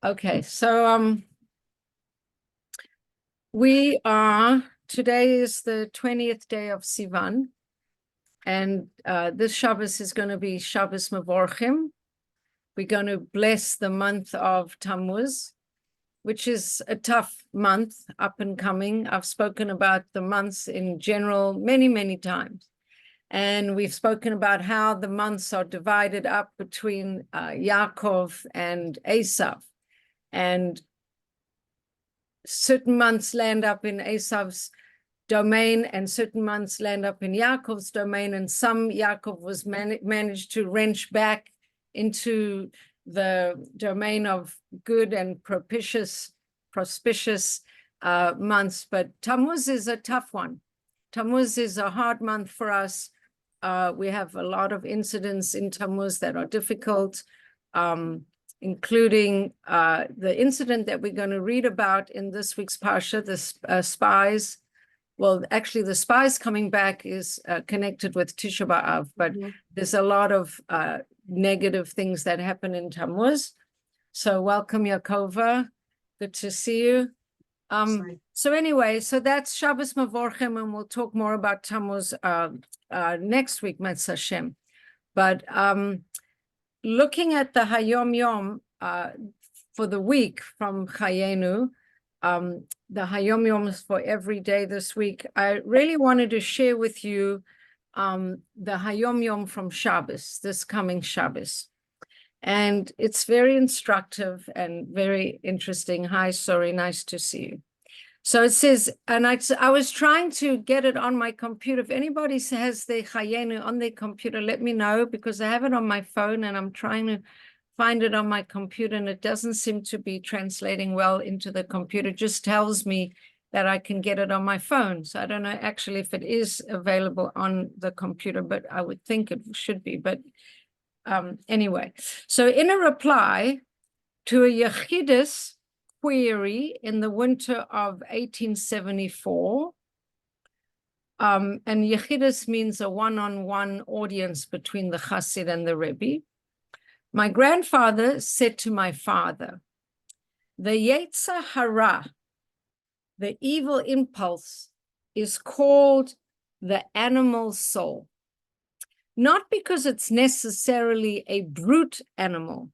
Okay, so today is the 20th day of Sivan, and this Shabbos is going to be Shabbos Mevorchim. We're going to bless the month of Tammuz, which is a tough month, up and coming. I've spoken about the months in general many, many times. And we've spoken about how the months are divided up between Yaakov and Esav. And certain months land up in Esav's domain, and certain months land up in Yaakov's domain, and some Yaakov was managed to wrench back into the domain of good and propitious months. But Tammuz is a tough one. Tammuz is a hard month for us. We have a lot of incidents in Tammuz that are difficult, including the incident that we're going to read about in this week's Parsha, the spies. Well, actually, the spies coming back is connected with Tisha B'Av, but there's a lot of negative things that happen in Tammuz. So welcome, Yaakova. Good to see you. So anyway, so that's Shabbos Mevorchim, and we'll talk more about Tammuz next week, Mitzvah Hashem. But looking at the Hayom Yom for the week from Chayenu, the Hayom Yoms for every day this week, I really wanted to share with you the Hayom Yom from Shabbos, this coming Shabbos. And it's very instructive and very interesting. Hi, sorry, nice to see you. So it says, and I was trying to get it on my computer. If anybody has the Chayenu on their computer, let me know, because I have it on my phone and I'm trying to find it on my computer, and it doesn't seem to be translating well into the computer. It just tells me that I can get it on my phone. So I don't know actually if it is available on the computer, but I would think it should be. But anyway, so in a reply to a Yechidus query in the winter of 1874, and Yechidus means a one-on-one audience between the Chassid and the Rebbe, my grandfather said to my father, the Yetzer Hara, the evil impulse, is called the animal soul, not because it's necessarily a brute animal.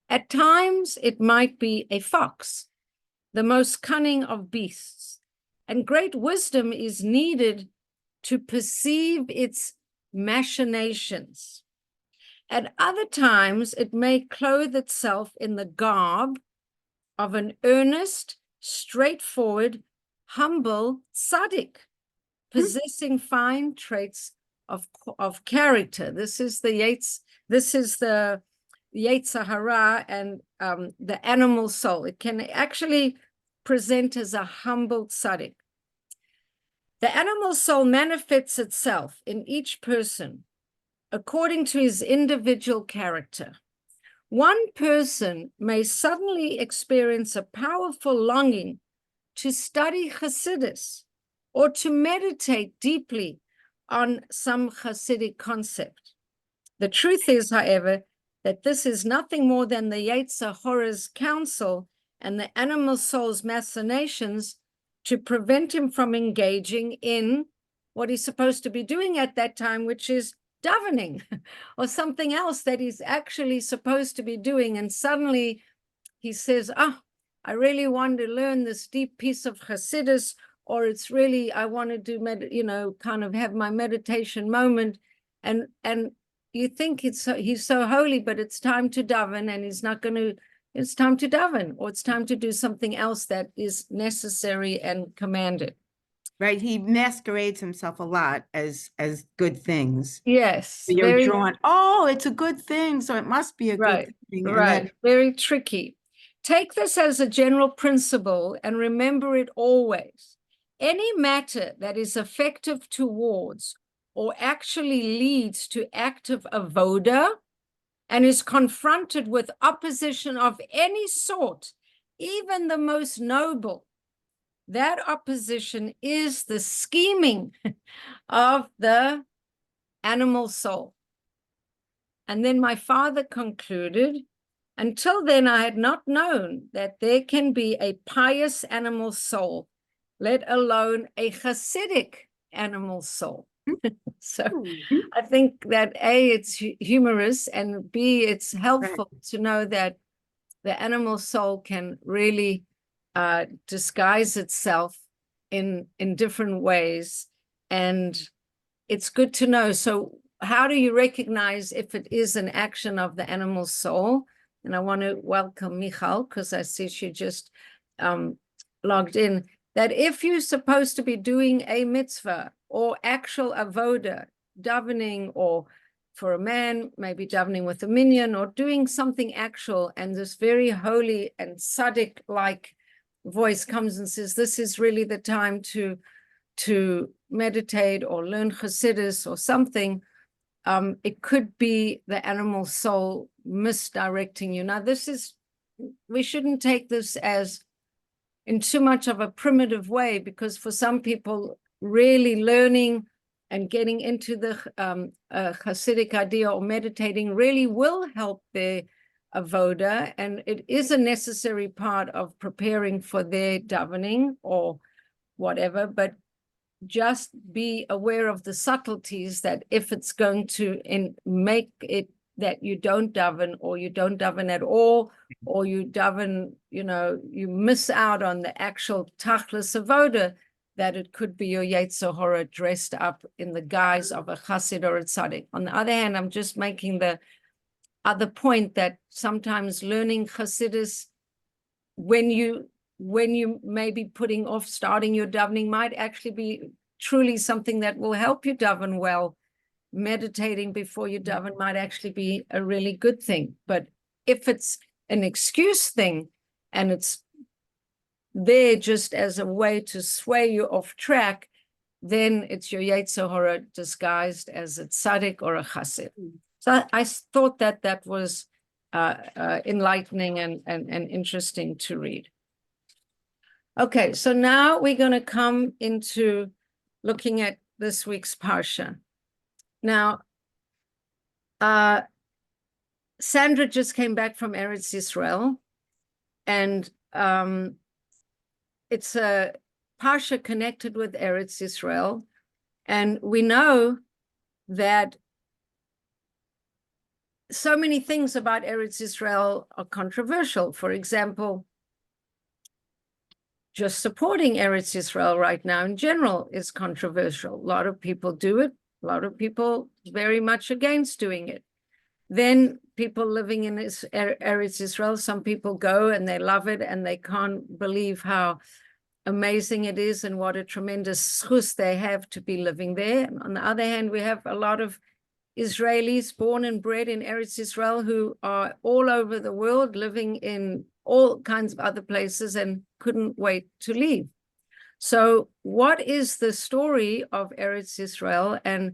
At times, it might be a fox, the most cunning of beasts, and great wisdom is needed to perceive its machinations. At other times, it may clothe itself in the garb of an earnest, straightforward, humble tzaddik, possessing fine traits of character. This is the Yetzer Hara and the animal soul. It can actually present as a humble tzaddik. The animal soul manifests itself in each person according to his individual character. One person may suddenly experience a powerful longing to study Hasidus or to meditate deeply on some Hasidic concept. The truth is, however, that this is nothing more than the Yetzer Hara's counsel and the animal soul's machinations to prevent him from engaging in what he's supposed to be doing at that time, which is davening or something else that he's actually supposed to be doing. And suddenly he says, I really want to learn this deep piece of Hasidus, or it's really, I want to do, kind of have my meditation moment. And you think he's so holy, but it's time to daven, and he's not going to, it's time to daven, or it's time to do something else that is necessary and commanded. Right, he masquerades himself a lot as good things. Yes, so you're drawn. Oh, it's a good thing, so it must be a good thing. Right, very tricky. Take this as a general principle and remember it always. Any matter that is effective towards or actually leads to active avoda and is confronted with opposition of any sort, even the most noble, that opposition is the scheming of the animal soul. And then my father concluded, Until then, I had not known that there can be a pious animal soul, let alone a Hasidic animal soul. So I think that A, it's humorous, and B, it's helpful to know that the animal soul can really disguise itself in different ways. And it's good to know. So how do you recognize if it is an action of the animal soul? And I want to welcome Michal, because I see she just logged in, that if you're supposed to be doing a mitzvah or actual avoda, davening, or for a man, maybe davening with a minyan, or doing something actual, and this very holy and tzaddik-like voice comes and says, this is really the time to meditate or learn Chassidus or something, it could be the animal soul misdirecting you. Now, we shouldn't take this as in too much of a primitive way, because for some people, really learning and getting into the Hasidic idea or meditating really will help their avoda, and it is a necessary part of preparing for their davening or whatever, but just be aware of the subtleties, that if it's going to make it that you don't daven, or you don't daven at all, or you daven, you miss out on the actual tachlis avoda, that it could be your Yetzer Hara dressed up in the guise of a chassid or a tzaddik. On the other hand, I'm just making the other point that sometimes learning Chassidus, when you may be putting off starting your davening, might actually be truly something that will help you daven well. Meditating before you daven might actually be a really good thing. But if it's an excuse thing and it's there just as a way to sway you off track, then it's your Yetzer Hara disguised as a tzaddik or a chassid. So I thought that was enlightening and interesting to read. Okay, so now we're going to come into looking at this week's Parsha. Now, Sandra just came back from Eretz Yisrael, and it's a Parsha connected with Eretz Yisrael, and we know that so many things about Eretz Yisrael are controversial. For example, just supporting Eretz Yisrael right now in general is controversial. A lot of people do it. A lot of people very much against doing it. Then people living in Eretz Yisrael, some people go and they love it and they can't believe how amazing it is and what a tremendous schus they have to be living there. On the other hand, we have a lot of Israelis born and bred in Eretz Yisrael who are all over the world, living in all kinds of other places and couldn't wait to leave. So what is the story of Eretz Yisrael, and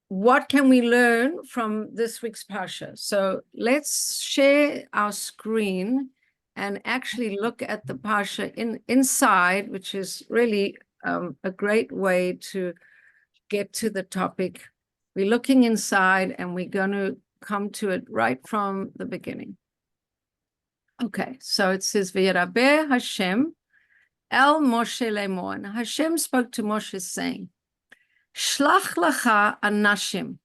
what can we learn from this week's Parsha? So let's share our screen and actually look at the Parsha inside, which is really a great way to get to the topic. We're looking inside and we're going to come to it right from the beginning. Okay, so it says, V'yiraber Hashem El Moshe Lemor. And Hashem spoke to Moshe saying, Shlach lacha anashim,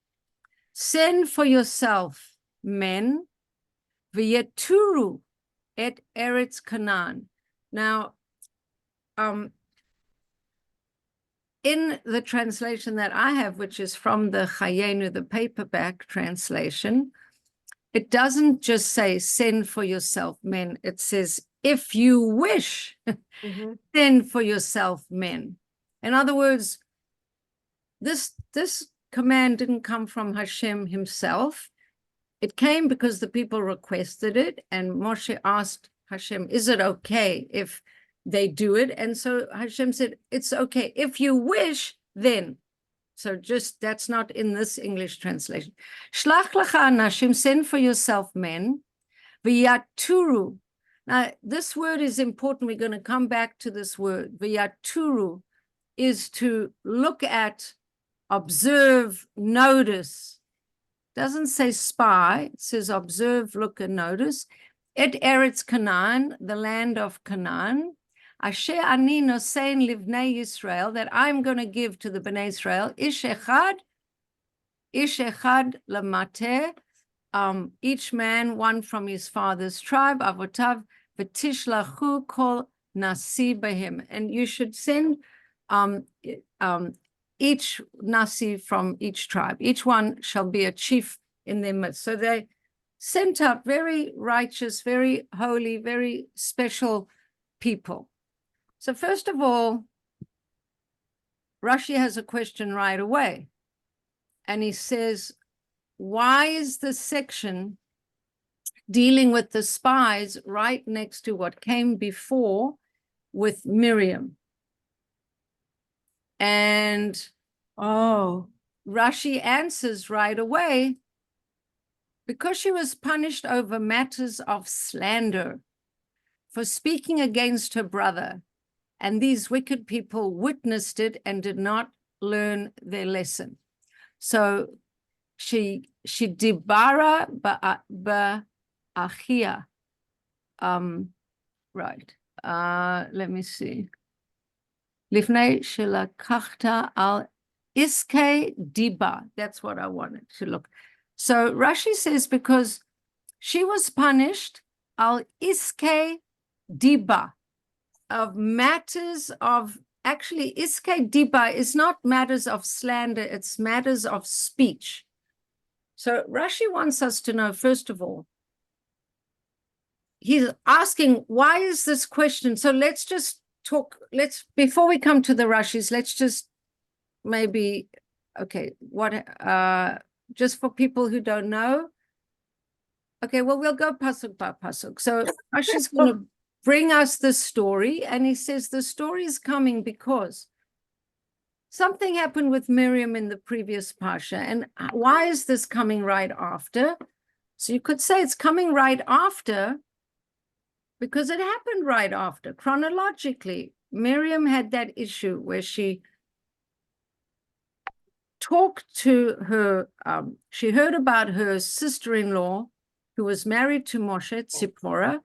send for yourself men, v'yeturu et Eretz Canaan. Now, in the translation that I have, which is from the Chayenu, the paperback translation, it doesn't just say send for yourself men. It says, if you wish, send for yourself men. In other words, this command didn't come from Hashem himself. It came because the people requested it, and Moshe asked Hashem, is it okay if they do it? And so Hashem said, it's okay. If you wish, then. So just, that's not in this English translation. Shlach lacha anashim, send for yourself men, v'yaturu. Now, this word is important. We're going to come back to this word. V'yaturu is to look at, observe, notice. doesn't say spy, it says observe, look, and notice. Et Eretz Canaan, the land of Canaan, Asher ani nosein livnei Yisrael, that I'm going to give to the Bnei Israel, ish echad lamateh, each man one from his father's tribe, avotav, v'tishlachu kol nasi behim, and you should send each nasi from each tribe. Each one shall be a chief in their midst. So they sent out very righteous, very holy, very special people. So first of all, Rashi has a question right away. And he says, why is this section dealing with the spies right next to what came before with Miriam? And Rashi answers right away, because she was punished over matters of slander for speaking against her brother, and these wicked people witnessed it and did not learn their lesson. So she dibara ba'achia. Right. Let me see. Lifnei shelakachta al iske diba. That's what I wanted to look. So Rashi says, because she was punished al iske diba, of matters of, actually iske diba is not matters of slander, it's matters of speech. So Rashi wants us to know, first of all, he's asking, why is this question? So let's just talk, before we come to the Rashis, let's just maybe, okay, just for people who don't know, okay, well, we'll go pasuk by pasuk. So Rashi's going to bring us the story, and he says the story is coming because something happened with Miriam in the previous Pasha. And why is this coming right after? So you could say it's coming right after because it happened right after. Chronologically, Miriam had that issue where she talked to her, she heard about her sister-in-law who was married to Moshe, Tzipporah,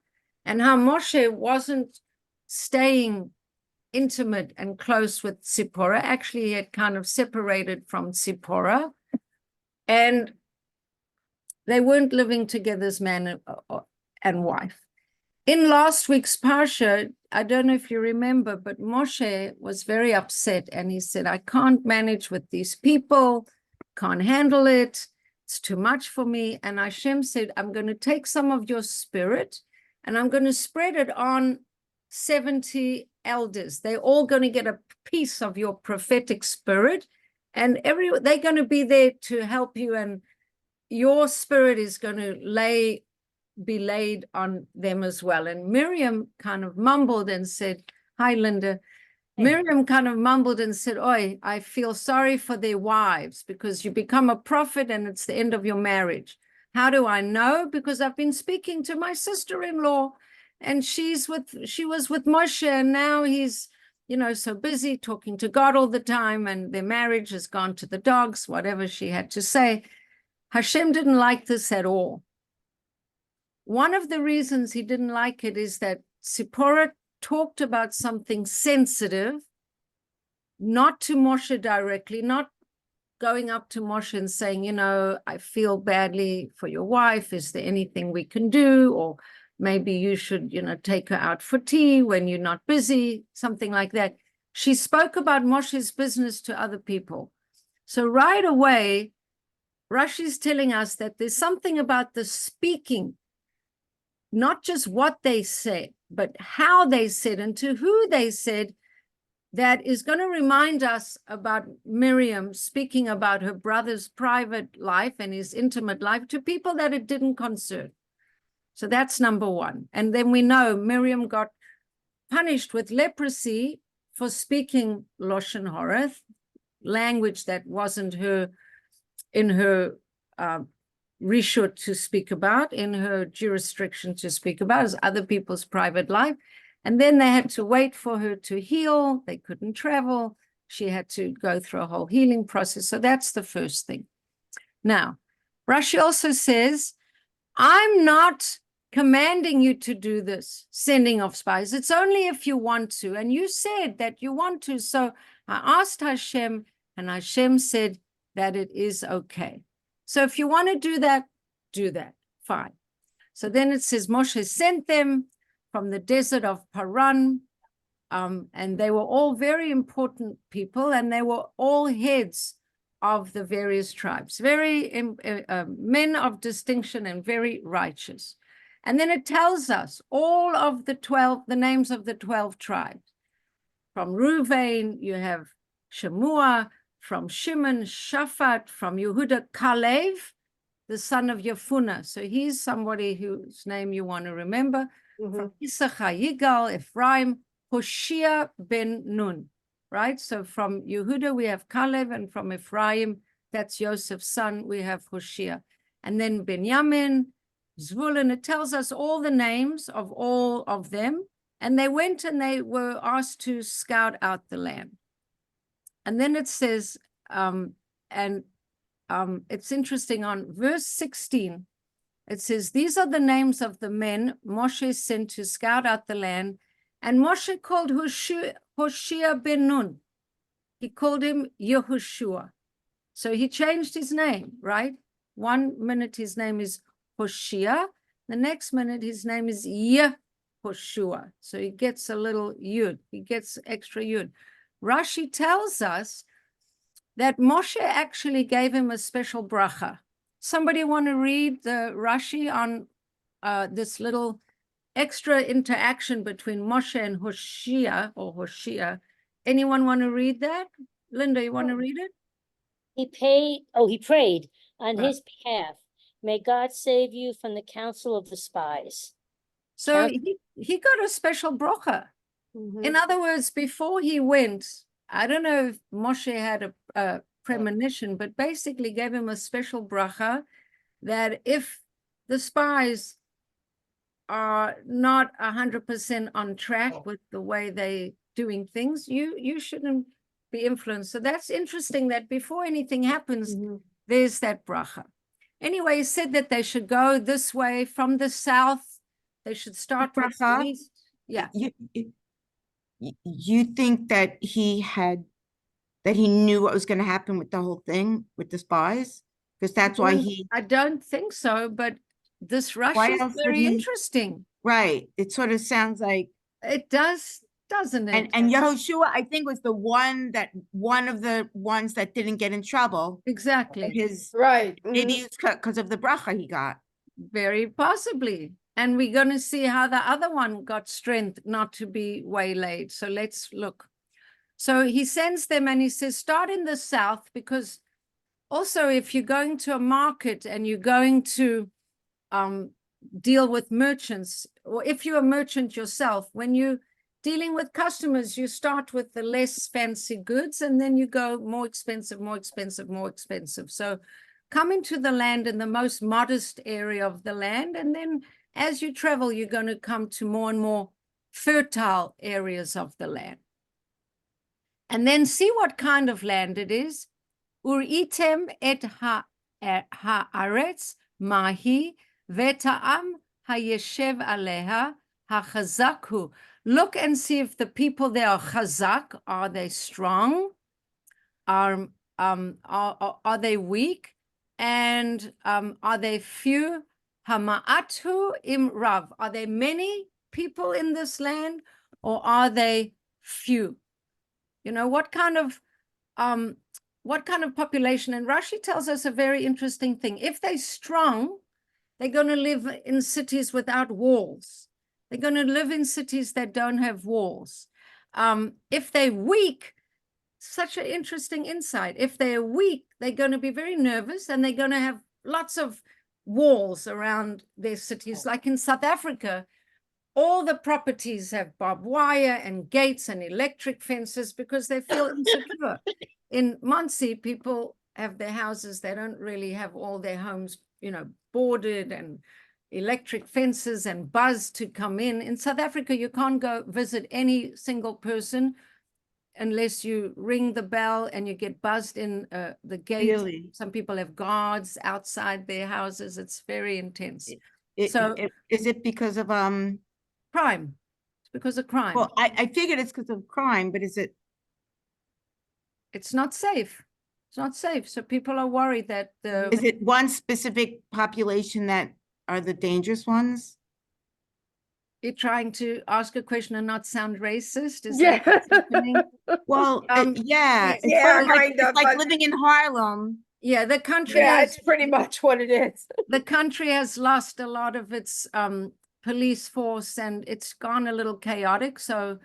and how Moshe wasn't staying intimate and close with Tzipporah. Actually, he had kind of separated from Tzipporah, and they weren't living together as man and wife. In last week's Parsha, I don't know if you remember, but Moshe was very upset, and he said, I can't manage with these people, can't handle it, it's too much for me. And Hashem said, I'm going to take some of your spirit and I'm going to spread it on 70 elders. They're all going to get a piece of your prophetic spirit, and they're going to be there to help you, and your spirit is going to be laid on them as well. And Miriam kind of mumbled and said, hi, Linda. Miriam kind of mumbled and said, oi, I feel sorry for their wives, because you become a prophet and it's the end of your marriage. How do I know? Because I've been speaking to my sister-in-law, and she was with Moshe, and now he's, so busy talking to God all the time, and their marriage has gone to the dogs, whatever she had to say. Hashem didn't like this at all. One of the reasons he didn't like it is that Tzipporah talked about something sensitive, not to Moshe directly, not going up to Moshe and saying, I feel badly for your wife. Is there anything we can do? Or maybe you should, take her out for tea when you're not busy, something like that. She spoke about Moshe's business to other people. So right away, Rashi's telling us that there's something about the speaking, not just what they said, but how they said and to who they said, that is going to remind us about Miriam speaking about her brother's private life and his intimate life to people that it didn't concern. So that's number one. And then we know Miriam got punished with leprosy for speaking Lashon Hara, language that wasn't in her reshut to speak about, in her jurisdiction to speak about, as other people's private life. And then they had to wait for her to heal. They couldn't travel. She had to go through a whole healing process. So that's the first thing. Now, Rashi also says, I'm not commanding you to do this, sending of spies. It's only if you want to. And you said that you want to. So I asked Hashem, and Hashem said that it is okay. So if you want to do that, fine. So then it says Moshe sent them from the desert of Paran, and they were all very important people, and they were all heads of the various tribes, very men of distinction and very righteous. And then it tells us all of the names of the 12 tribes. From Reuven, you have Shemua, from Shimon, Shaphat, from Yehuda, Kalev, the son of Yefunah. So he's somebody whose name you want to remember. From Issachar, Yigal, Ephraim, Hoshea ben Nun, right? So from Yehuda, we have Kalev, and from Ephraim, that's Joseph's son, we have Hoshea. And then Benjamin, Zvulun, it tells us all the names of all of them. And they went and they were asked to scout out the land. And then it says, it's interesting on verse 16, it says, these are the names of the men Moshe sent to scout out the land. And Moshe called Hoshea ben Nun. He called him Yehoshua. So he changed his name, right? 1 minute his name is Hoshea. The next minute his name is Yehoshua. So he gets a little yud. He gets extra yud. Rashi tells us that Moshe actually gave him a special bracha. Somebody want to read the Rashi on this little extra interaction between Moshe and Hoshea? Anyone want to read that? Linda, you want to read it? He prayed on his behalf. May God save you from the counsel of the spies. So he got a special bracha. In other words, before he went, I don't know if Moshe had a premonition, but basically gave him a special bracha that if the spies are not 100% on track with the way they doing things, you shouldn't be influenced. So that's interesting that before anything happens, there's that bracha. Anyway, he said that they should go this way from the south. They should start with the east. Yeah. You think that he knew what was going to happen with the whole thing with the spies? Because that's why I don't think so, but this Rashi is very interesting. Right. It sort of sounds like it does, doesn't it? And Yehoshua, I think, was one of the ones that didn't get in trouble. Exactly. His right. idiots because of the bracha he got. Very possibly. And we're going to see how the other one got strength not to be waylaid. So let's look. So he sends them and he says, start in the south, because also if you're going to a market and you're going to deal with merchants, or if you're a merchant yourself, when you're dealing with customers, you start with the less fancy goods and then you go more expensive, more expensive, more expensive. So come into the land in the most modest area of the land, and then as you travel, you're going to come to more and more fertile areas of the land. And then see what kind of land it is. Uritem et haaretz mahi veta'am hayeshev aleha hachazakhu. Look and see if the people there are chazak. Are they strong? Are they weak? And are they few? Hama'atu im rav. Are there many people in this land, or are they few? You know, what kind of population? And Rashi tells us a very interesting thing. If they're strong, they're going to live in cities without walls. They're going to live in cities that don't have walls. If they're weak, such an interesting insight. If they're weak, they're going to be very nervous, and they're going to have lots of walls around their cities. Like in South Africa, all the properties have barbed wire and gates and electric fences because they feel insecure. In Muncie, people have their houses. They don't really have all their homes, you know, boarded and electric fences and buzz to come in. In South Africa, you can't go visit any single person unless you ring the bell and you get buzzed in the gate. Really? Some people have guards outside their houses. It's very intense. So- Is it because of, Crime. It's because of crime. well, I figured it's because of crime, but is it, It's not safe. It's not safe. So people are worried that is it one specific population that are the dangerous ones? you're trying to ask a question and not sound racist. Is Yeah. that what's happening? Well, Yeah, it's yeah, sort of like, kind of, it's like but- living in Harlem. Yeah, the country Yeah, has it's pretty much what it is. the country has lost a lot of its police force and it's gone a little chaotic. So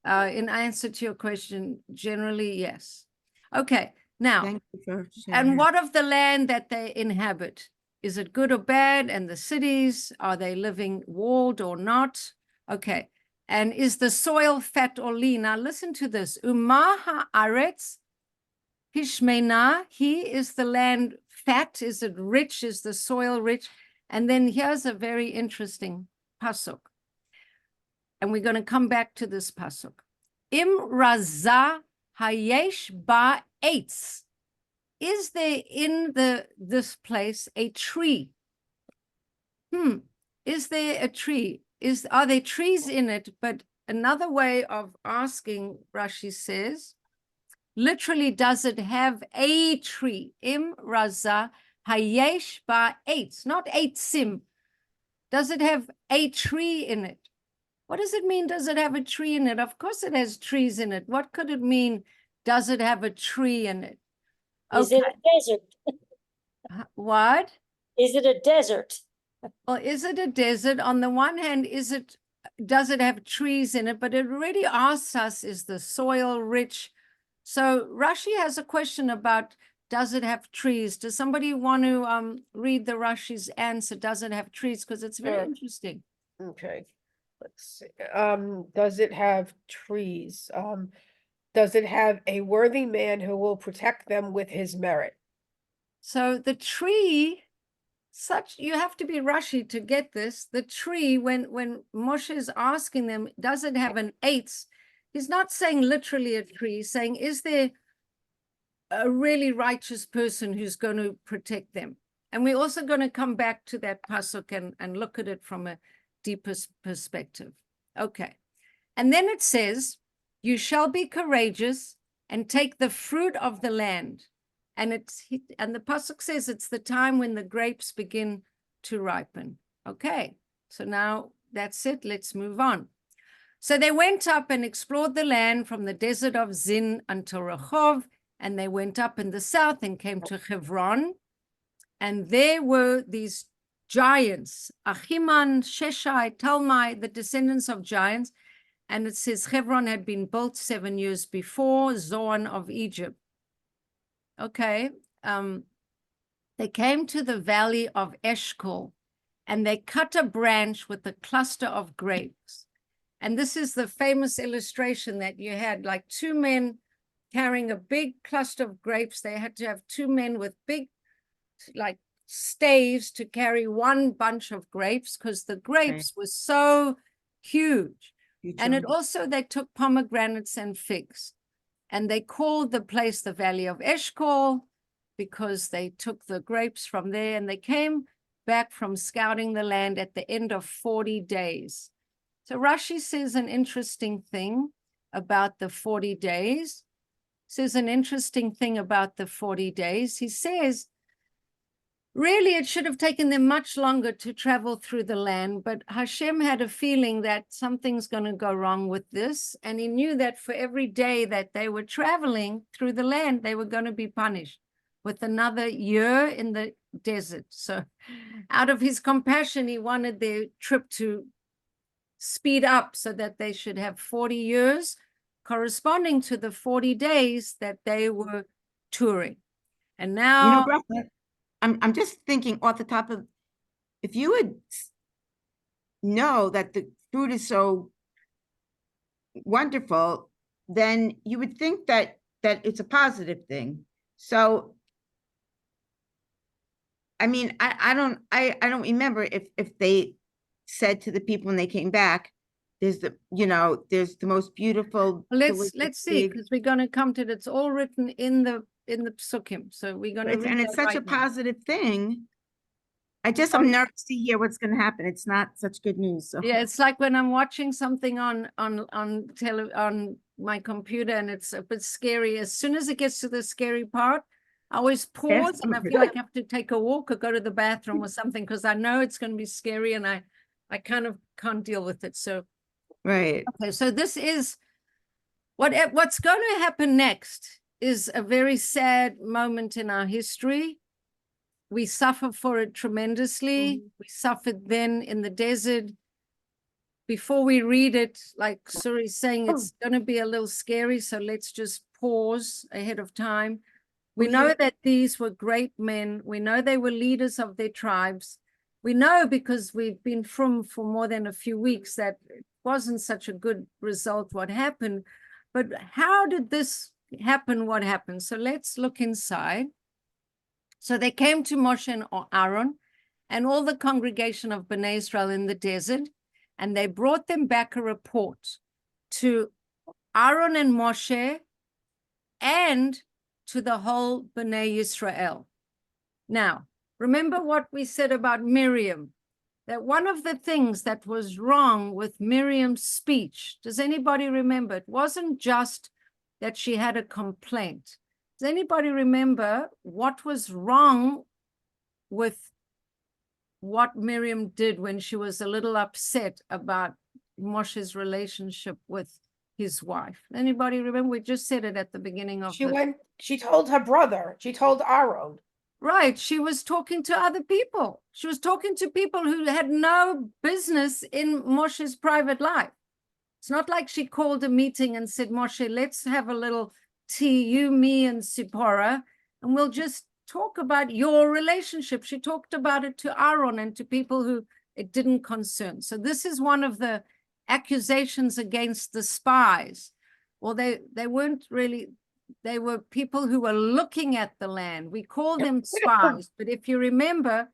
in answer to your question, generally, yes. Okay, now, Thank you for sharing and that. what of the land that they inhabit? Is it good or bad? And the cities, are they living walled or not? Okay, and is the soil fat or lean? Now listen to this. Umaha aretz hishmena, he is the land fat? Is it rich? Is the soil rich? And then here's a very interesting pasuk. And we're going to come back to this pasuk. Im razah hayesh ba eitz. Is there in this place a tree? Is there a tree? Are there trees in it? But another way of asking, Rashi says, literally, does it have a tree? Im raza hayesh ba eitz, not eitzim. Does it have a tree in it? What does it mean? Does it have a tree in it? Of course it has trees in it. What could it mean? Does it have a tree in it? Is it a desert? What? Is it a desert? Well, is it a desert? On the one hand, does it have trees in it? But it already asks us, is the soil rich? So Rashi has a question about, does it have trees? Does somebody want to read the Rashi's answer? Does it have trees? Because it's very Sure. interesting. Okay, let's see. Does it have trees? Does it have a worthy man who will protect them with his merit? So the tree, you have to be Rashi to get this. The tree, when Moshe is asking them, does it have an eitz? He's not saying literally a tree. He's saying, is there a really righteous person who's going to protect them? And we're also going to come back to that pasuk and look at it from a deeper perspective. Okay. And then it says, you shall be courageous and take the fruit of the land. And the pasuk says it's the time when the grapes begin to ripen. Okay. So now that's it. Let's move on. So they went up and explored the land from the desert of Zin until Rehov, and they went up in the south and came to Hebron. And there were these giants, Achiman, Sheshai, Talmai, the descendants of giants. And it says Hebron had been built 7 years before, Zoan of Egypt. Okay. They came to the valley of Eshcol, and they cut a branch with a cluster of grapes. And this is the famous illustration that you had, like two men carrying a big cluster of grapes. They had to have two men with big, like, staves to carry one bunch of grapes because the grapes were so huge. And it also, they took pomegranates and figs. And they called the place the Valley of Eshcol because they took the grapes from there, and they came back from scouting the land at the end of 40 days. So Rashi says an interesting thing about the 40 days. He says, he says, really, it should have taken them much longer to travel through the land, but Hashem had a feeling that something's going to go wrong with this, and he knew that for every day that they were traveling through the land, they were going to be punished with another year in the desert. So out of his compassion, he wanted their trip to speed up so that they should have 40 years corresponding to the 40 days that they were touring. And now, I'm just thinking off the top of, if you would know that the fruit is so wonderful, then you would think that it's a positive thing. So, I mean, I don't remember if they said to the people when they came back, there's there's the most beautiful. Let's delicious see, big- because we're going to come to it. It's all written in the psukim. So we're going to read and it's that such a right now. positive thing. I'm Oh, nervous to hear what's going to happen. It's not such good news. So. Yeah, it's like when I'm watching something on my computer and it's a bit scary. As soon as it gets to the scary part, I always pause and I feel like I have to take a walk or go to the bathroom or something, because I know it's going to be scary and I kind of can't deal with it. So Right. okay, so this is what's going to happen next is a very sad moment in our history. We suffer for it tremendously. We suffered then in the desert. Before we read it, like Suri's saying, it's going to be a little scary, so let's just pause ahead of time. We know that these were great men. We know they were leaders of their tribes. We know, because we've been from for more than a few weeks, that it wasn't such a good result what happened. But how did this happen? What happened? So let's look inside. So they came to Moshe and Aaron and all the congregation of Bnei Israel in the desert, and they brought them back a report to Aaron and Moshe and to the whole Bnei Israel. Now, remember what we said about Miriam, that one of the things that was wrong with Miriam's speech, does anybody remember? It wasn't just that she had a complaint. Does anybody remember what was wrong with what Miriam did when she was a little upset about Moshe's relationship with his wife? Anybody remember? We just said it at the beginning of She told her brother, she told Aaron. Right, she was talking to other people. She was talking to people who had no business in Moshe's private life. It's not like she called a meeting and said, Moshe, let's have a little tea, you, me, and Sipporah, and we'll just talk about your relationship. She talked about it to Aaron and to people who it didn't concern. So this is one of the accusations against the spies. Well, they weren't really, they were people who were looking at the land. We call them spies, but if you remember,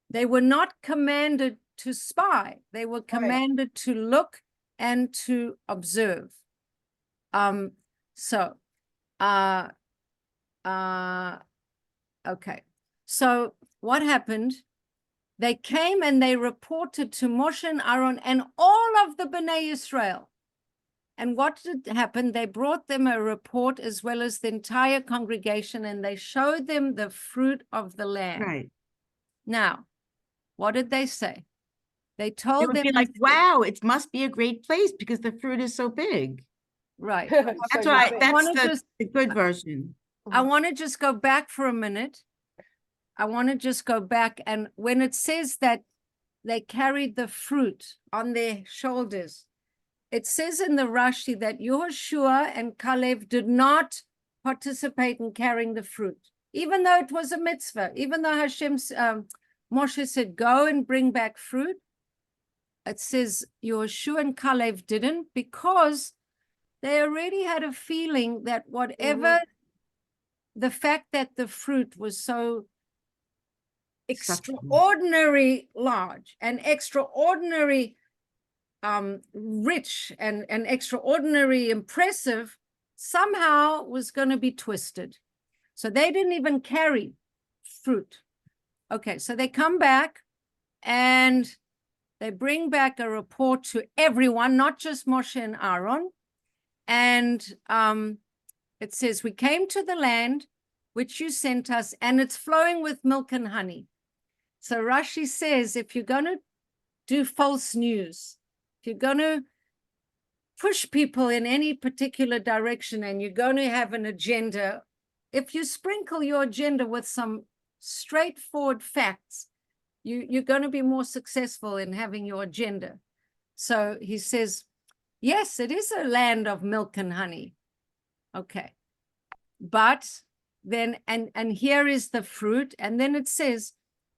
they were not commanded to spy. They were commanded to look and to observe. Okay. So what happened? They came and they reported to Moshe and Aaron and all of the Bnei Israel. And what did happen? They brought them a report as well as the entire congregation, and they showed them the fruit of the land. Right. Now, what did they say? They It told would them, be like, wow, it must be a great place because the fruit is so big. right. That's So why you wanna that's just- the good version. I want to just go back for a minute. I want to just go back. And when it says that they carried the fruit on their shoulders, it says in the Rashi that Yehoshua and Caleb did not participate in carrying the fruit, even though it was a mitzvah, even though Moshe said, go and bring back fruit. It says Yehoshua and Caleb didn't, because they already had a feeling that whatever the fact that the fruit was so extraordinary large and extraordinary rich and extraordinary impressive, somehow was going to be twisted. So they didn't even carry fruit. Okay, so they come back and they bring back a report to everyone, not just Moshe and Aaron. And it says, we came to the land which you sent us, and it's flowing with milk and honey. So Rashi says, if you're going to do false news, if you're going to push people in any particular direction and you're going to have an agenda, if you sprinkle your agenda with some straightforward facts, you're going to be more successful in having your agenda. So he says, yes, it is a land of milk and honey. Okay. But then, and here is the fruit. And then it says,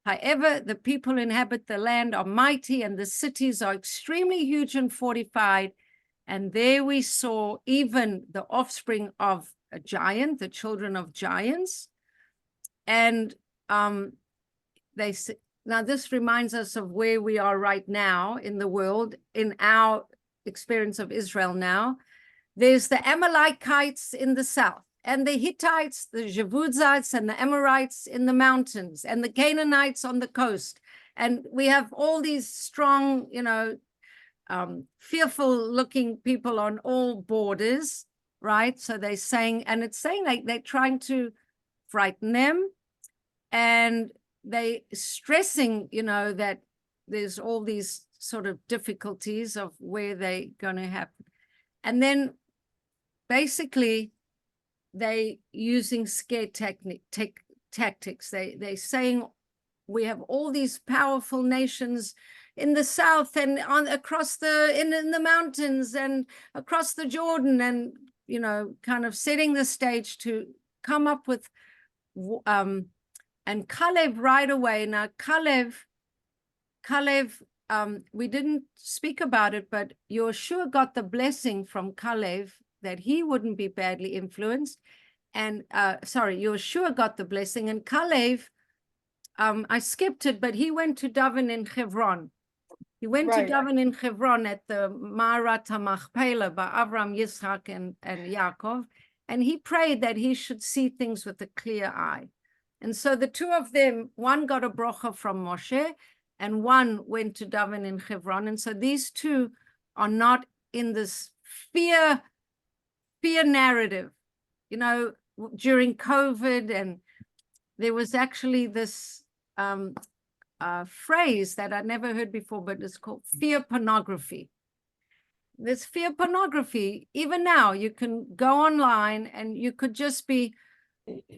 however, the people who inhabit the land are mighty and the cities are extremely huge and fortified. And there we saw even the offspring of a giant, the children of giants. And they say, now this reminds us of where we are right now in the world, in our experience of Israel now. There's the Amalekites in the south, and the Hittites, the Jebusites, and the Amorites in the mountains, and the Canaanites on the coast. And we have all these strong, fearful looking people on all borders, right? So they're saying, and it's saying like they're trying to frighten them, and they stressing, that there's all these sort of difficulties of where they're going to happen. And then basically they using scare tactics. They saying we have all these powerful nations in the south and across in the mountains and across the Jordan, and kind of setting the stage to come up with and Caleb right away. Now Caleb, we didn't speak about it, but Yoshua got the blessing from Caleb that he wouldn't be badly influenced. And Yoshua got the blessing, and Caleb, I skipped it, but he went to daven in Hebron. He went to daven in Hebron at the Ma'arat HaMachpelah by Avram, Yitzhak, and Yaakov, and he prayed that he should see things with a clear eye. And so the two of them, one got a brocha from Moshe, and one went to daven in Hebron. And so these two are not in this fear narrative. During COVID, and there was actually this phrase that I never heard before, but it's called fear pornography. This fear pornography, even now, you can go online and you could just be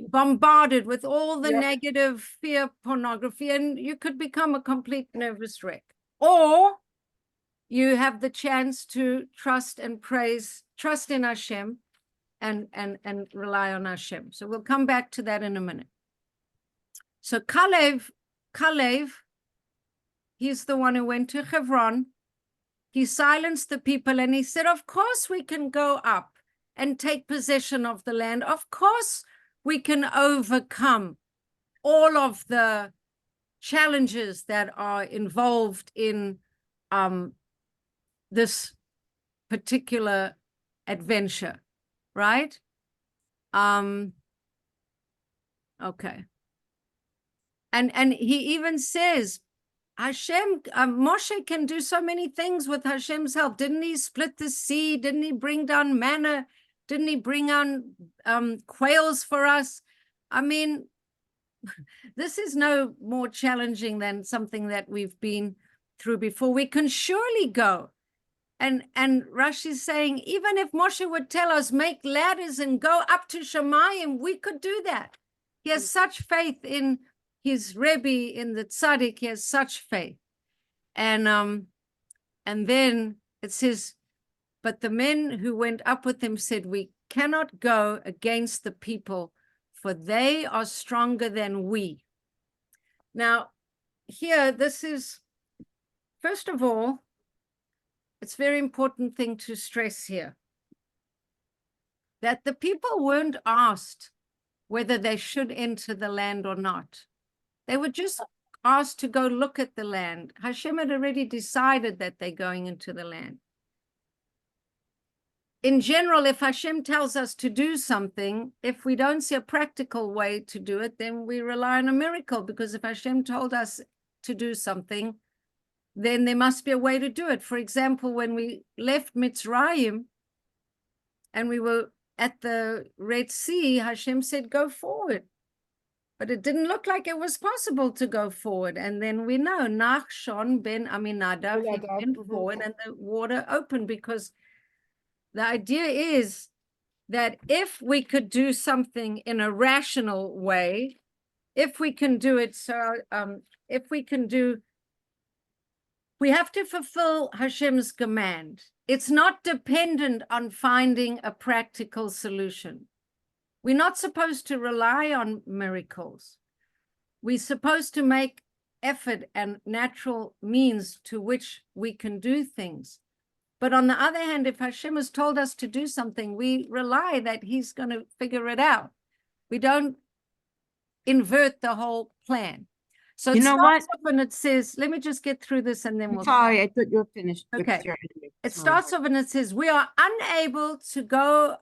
bombarded with all the negative fear pornography, and you could become a complete nervous wreck. Or you have the chance to trust and trust in Hashem and rely on Hashem. So we'll come back to that in a minute. So Caleb, he's the one who went to Hebron. He silenced the people and he said, of course we can go up and take possession of the land. Of course we can overcome all of the challenges that are involved in this particular adventure, right? Okay. And he even says, Hashem, Moshe can do so many things with Hashem's help. Didn't he split the sea? Didn't he bring down manna? Didn't he bring on quails for us? I mean, this is no more challenging than something that we've been through before. We can surely go. And Rashi's saying, even if Moshe would tell us, make ladders and go up to Shemayim, we could do that. He has such faith in his Rebbe, in the Tzaddik. He has such faith. And then it says, but the men who went up with him said, we cannot go against the people, for they are stronger than we. Now, here, this is, first of all, it's a very important thing to stress here, that the people weren't asked whether they should enter the land or not. They were just asked to go look at the land. Hashem had already decided that they're going into the land. In general, if Hashem tells us to do something, if we don't see a practical way to do it, then we rely on a miracle, because if Hashem told us to do something, then there must be a way to do it. For example, when we left Mitzrayim and we were at the Red Sea, Hashem said, go forward. But it didn't look like it was possible to go forward. And then we know Nachshon ben Aminadab, he went forward and the water opened, because the idea is that if we could do something in a rational way, if we can do it, we have to fulfill Hashem's command. It's not dependent on finding a practical solution. We're not supposed to rely on miracles. We're supposed to make effort and natural means to which we can do things. But on the other hand, if Hashem has told us to do something, we rely that he's going to figure it out. We don't invert the whole plan. So You it know starts what? off and it says, let me just get through this and then I'm we'll. sorry, I thought you were finished. with Okay. your- It sorry. starts off and it says, we are unable to go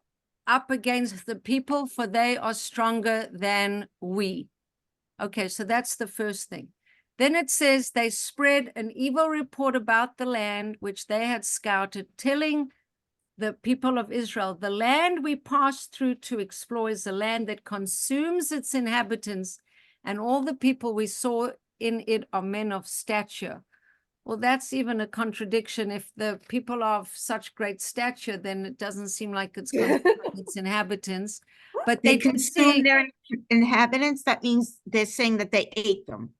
up against the people, for they are stronger than we. Okay, so that's the first thing. Then it says, they spread an evil report about the land which they had scouted, telling the people of Israel, the land we passed through to explore is a land that consumes its inhabitants, and all the people we saw in it are men of stature. Well, that's even a contradiction. If the people are of such great stature, then it doesn't seem like it's going to its inhabitants. But They they did consume see, their inhabitants. That means they're saying that they ate them.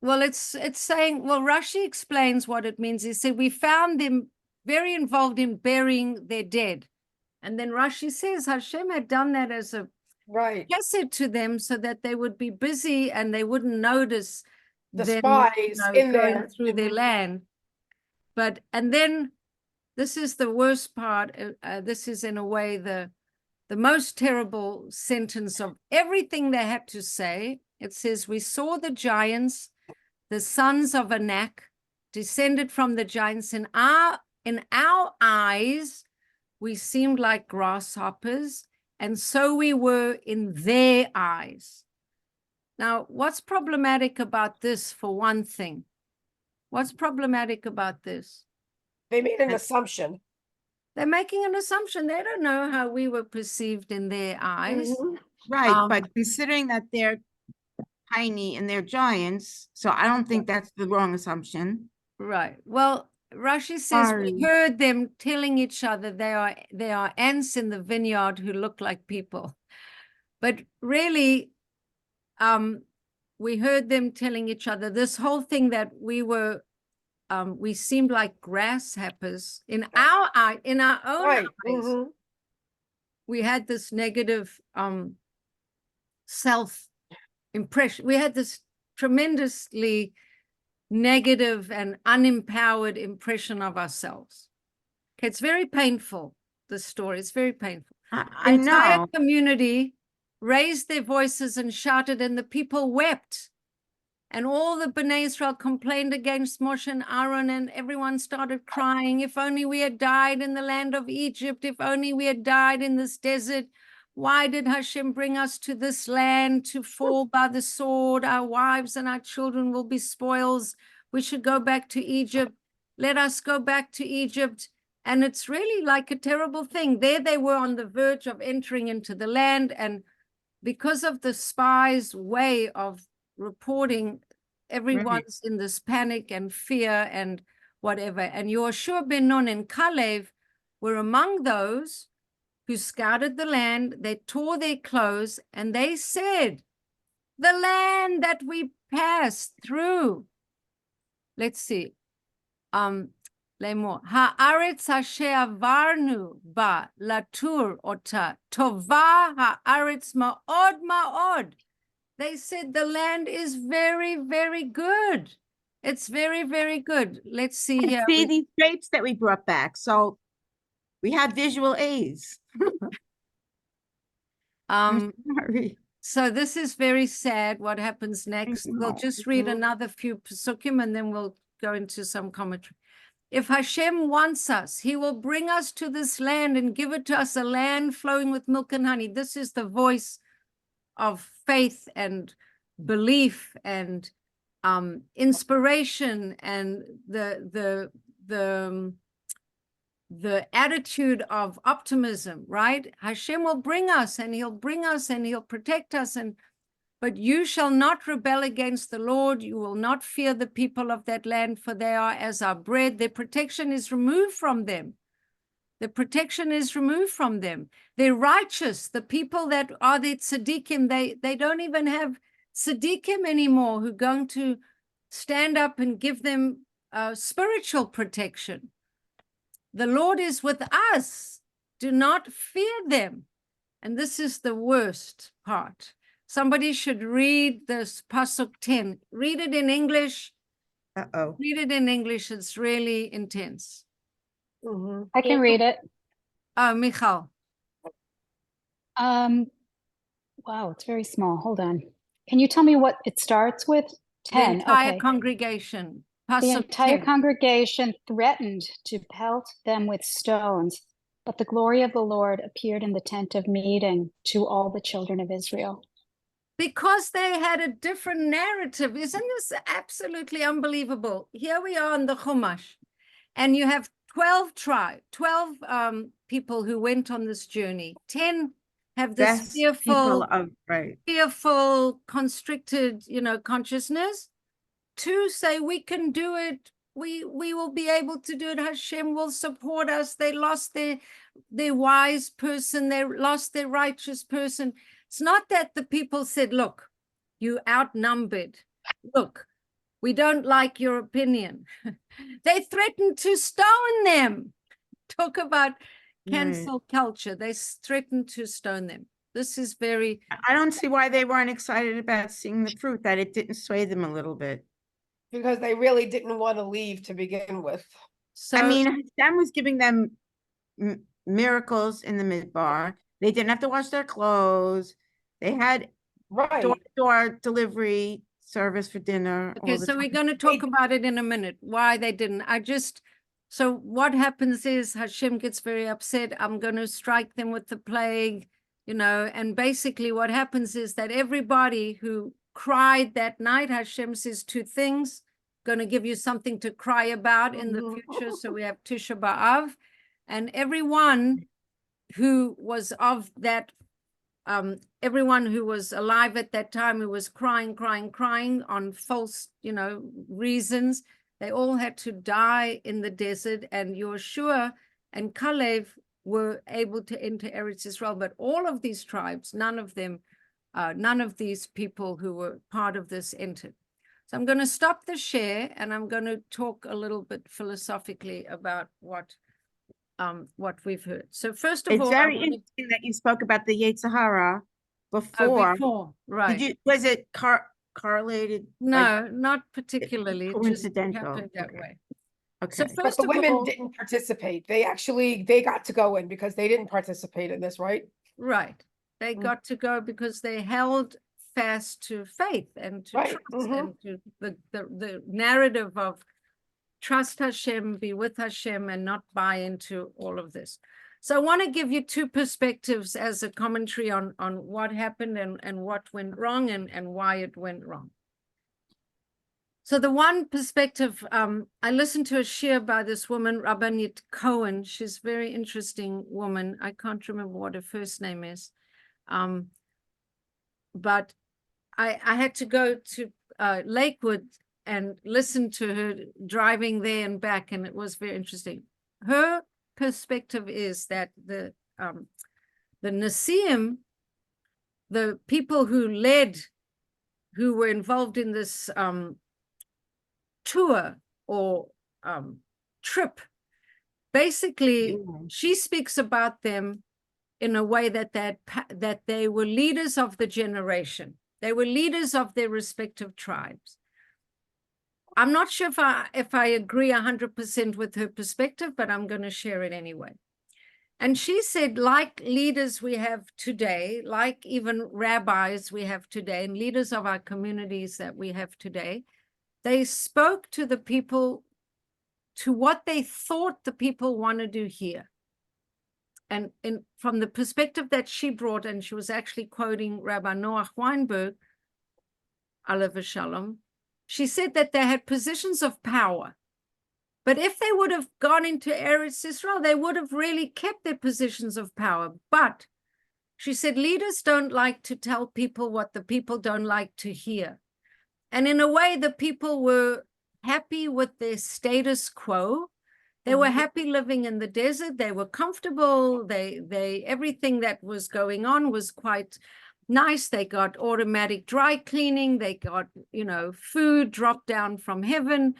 well, it's saying, well, Rashi explains what it means. He said, we found them very involved in burying their dead. And then Rashi says Hashem had done that as a Right. chesed to them so that they would be busy and they wouldn't notice The them, spies in going there. through their Mhm. land. But, and then this is the worst part. This is in a way the most terrible sentence of everything they had to say. It says, we saw the giants, the sons of Anak, descended from the giants. In our eyes, we seemed like grasshoppers, and so we were in their eyes. Now, what's problematic about this, for one thing? What's problematic about this? They made an That's- assumption. They're making an assumption. They don't know how we were perceived in their eyes. Mhm. Right, but considering that they're tiny and they're giants, so I don't think that's the wrong assumption. Right. Well, Rashi says we Sorry. heard them telling each other they are ants in the vineyard who look like people. But really, we heard them telling each other this whole thing that we seemed like grasshoppers in our eye, in our own Right. eyes. Mhm. We had this negative self impression. We had this tremendously negative and unempowered impression of ourselves. Okay, it's very painful, this story. It's very painful. I Entire know. community raised their voices and shouted, and the people wept. And all the Bnei Israel complained against Moshe and Aaron, and everyone started crying. If only we had died in the land of Egypt. If only we had died in this desert. Why did Hashem bring us to this land to fall by the sword? Our wives and our children will be spoils. We should go back to Egypt. Let us go back to Egypt. And it's really like a terrible thing. There they were on the verge of entering into the land. And because of the spies' way of reporting, everyone's in this panic and fear and whatever. And Yoshua ben Nun and Kalev were among those who scouted the land. They tore their clothes and they said, the land that we passed through. Let's see. Lemor. Haaretz asher avarnu ba latur ota tova haaretz ma'od ma'od. They said the land is very, very good. It's very, very good. Let's see And here. see these grapes that we brought back. So we have visual aids. I'm sorry. So this is very sad. What happens next? We'll know. just read Mhm. another few psukim and then we'll go into some commentary. If Hashem wants us, he will bring us to this land and give it to us, a land flowing with milk and honey. This is the voice of faith and belief and inspiration and the attitude of optimism, right? Hashem will bring us and he'll bring us and he'll protect us. But you shall not rebel against the Lord. You will not fear the people of that land, for they are as our bread. Their protection is removed from them. The protection is removed from them. They're righteous. The people that are the tzaddikim, they don't even have tzaddikim anymore who are going to stand up and give them spiritual protection. The Lord is with us. Do not fear them. And this is the worst part. Somebody should read this Pasuk 10. Read it in English. Uh-oh. Read it in English. It's really intense. Mhm. I can read it. Oh, Michal. Wow, it's very small. Hold on. Can you tell me what it starts with? The 10, entire okay. congregation. The Pasuk entire 10. congregation threatened to pelt them with stones, but the glory of the Lord appeared in the tent of meeting to all the children of Israel. Because they had a different narrative. Isn't this absolutely unbelievable? Here we are in the Chumash, and you have 12 people who went on this journey. 10 have this Best people fearful, of, right. constricted, consciousness. 2 say we can do it. We will be able to do it. Hashem will support us. They lost their wise person. They lost their righteous person. It's not that the people said, look, you outnumbered. Look, we don't like your opinion. They threatened to stone them. Talk about cancel culture. They threatened to stone them. This is very... I don't see why they weren't excited about seeing the fruit, that it didn't sway them a little bit. Because they really didn't want to leave to begin with. So, I mean, Hashem was giving them miracles in the midbar. They didn't have to wash their clothes. They had Right. door-to-door delivery service for dinner. okay, all the so we're time. going to talk about it in a minute, why they didn't. So what happens is Hashem gets very upset. I'm going to strike them with the plague, and basically what happens is that everybody who cried that night, Hashem says 2 things, going to give you something to cry about in the future. So we have Tisha B'Av, and everyone who was of that, everyone who was alive at that time, who was crying on false, reasons, they all had to die in the desert, and Yoshua and Kalev were able to enter Eretz Israel. But all of these tribes, none of these people who were part of this entered. So I'm going to stop the share, and I'm going to talk a little bit philosophically about what we've heard. So first of It's all, very interesting that you spoke about the Yetzer Hara before. right? Was it correlated? No, not particularly. It just coincidental. happened that Okay. way. Okay. So But first the of women all, didn't participate. They got to go in because they didn't participate in this, right? right, they got to go because they held fast to faith and to Right, trust and to the narrative of trust Hashem, be with Hashem, and not buy into all of this. So I want to give you 2 perspectives as a commentary on what happened and what went wrong and why it went wrong. So the one perspective, I listened to a shir by this woman, Rabbanit Cohen. She's a very interesting woman. I can't remember what her first name is. But I had to go to Lakewood and listen to her driving there and back, and it was very interesting. Her perspective is that the Nasiim, the people who were involved in this tour or trip, basically she speaks about them in a way that they were leaders of the generation. They were leaders of their respective tribes. I'm not sure if I agree 100% with her perspective, but I'm going to share it anyway. And she said, like leaders we have today, like even rabbis we have today, and leaders of our communities that we have today, they spoke to the people, to what they thought the people wanted to hear. And from the perspective that she brought, and she was actually quoting Rabbi Noach Weinberg, Alav Shalom, she said that they had positions of power. But if they would have gone into Eretz Israel, they would have really kept their positions of power. But she said leaders don't like to tell people what the people don't like to hear. And in a way, the people were happy with their status quo. They were happy living in the desert. They were comfortable. Everything that was going on was quite nice. They got automatic dry cleaning. They got, food dropped down from heaven,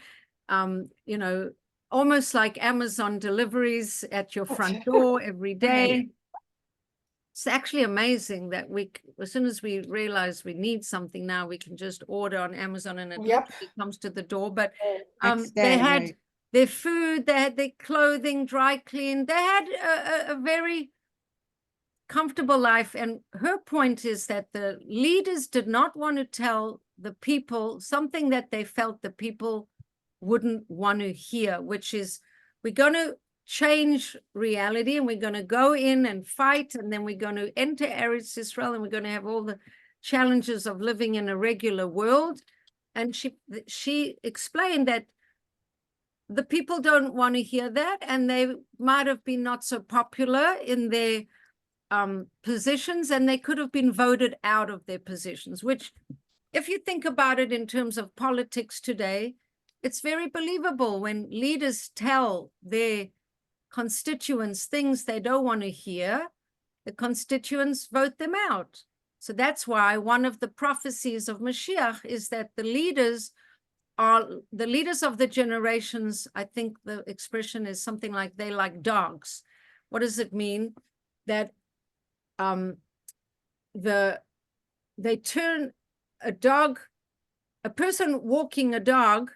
almost like Amazon deliveries at your front door every day. It's actually amazing that as soon as we realize we need something now, we can just order on Amazon and it literally comes to the door. But they had their food, they had their clothing dry cleaned. They had a very comfortable life. And her point is that the leaders did not want to tell the people, something that they felt the people wouldn't want to hear, which is, we're going to change reality and we're going to go in and fight, and then we're going to enter Eretz Israel, and we're going to have all the challenges of living in a regular world. And she explained that the people don't want to hear that, and they might have been not so popular in their positions, and they could have been voted out of their positions, which, if you think about it in terms of politics today, it's very believable when leaders tell their constituents things they don't want to hear, the constituents vote them out. So that's why one of the prophecies of Mashiach is that the leaders are the leaders of the generations. I think the expression is something like they like dogs. What does it mean? That they turn a dog, a person walking a dog,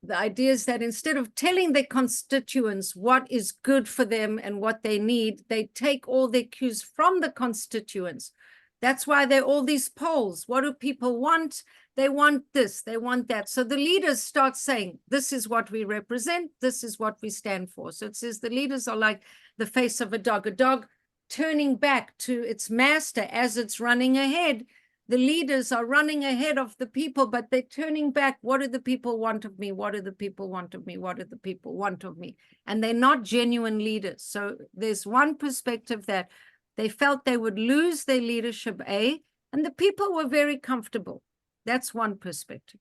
the idea is that instead of telling their constituents what is good for them and what they need, they take all their cues from the constituents. That's why there are all these polls. What do people want? They want this, they want that. So the leaders start saying, this is what we represent, this is what we stand for. So it says the leaders are like the face of a dog turning back to its master as it's running ahead. The leaders are running ahead of the people, but they're turning back. What do the people want of me? What do the people want of me? What do the people want of me? And they're not genuine leaders. So there's one perspective that they felt they would lose their leadership, and the people were very comfortable. That's one perspective.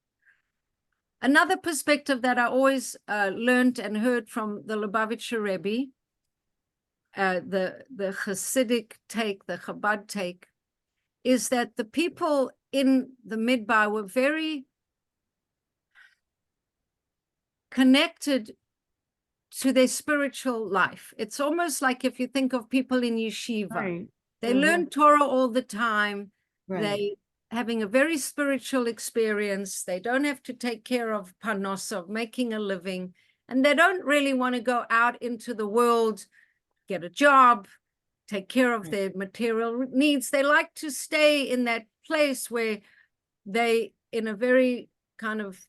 Another perspective that I always learned and heard from the Lubavitcher Rebbe, the Hasidic take, the Chabad take, is that the people in the Midbar were very connected to their spiritual life. It's almost like if you think of people in yeshiva, Right. they learn Torah all the time. Right. They having a very spiritual experience. They don't have to take care of panos, of making a living, and they don't really want to go out into the world, get a job, take care of their material needs. They like to stay in that place where they, in a very kind of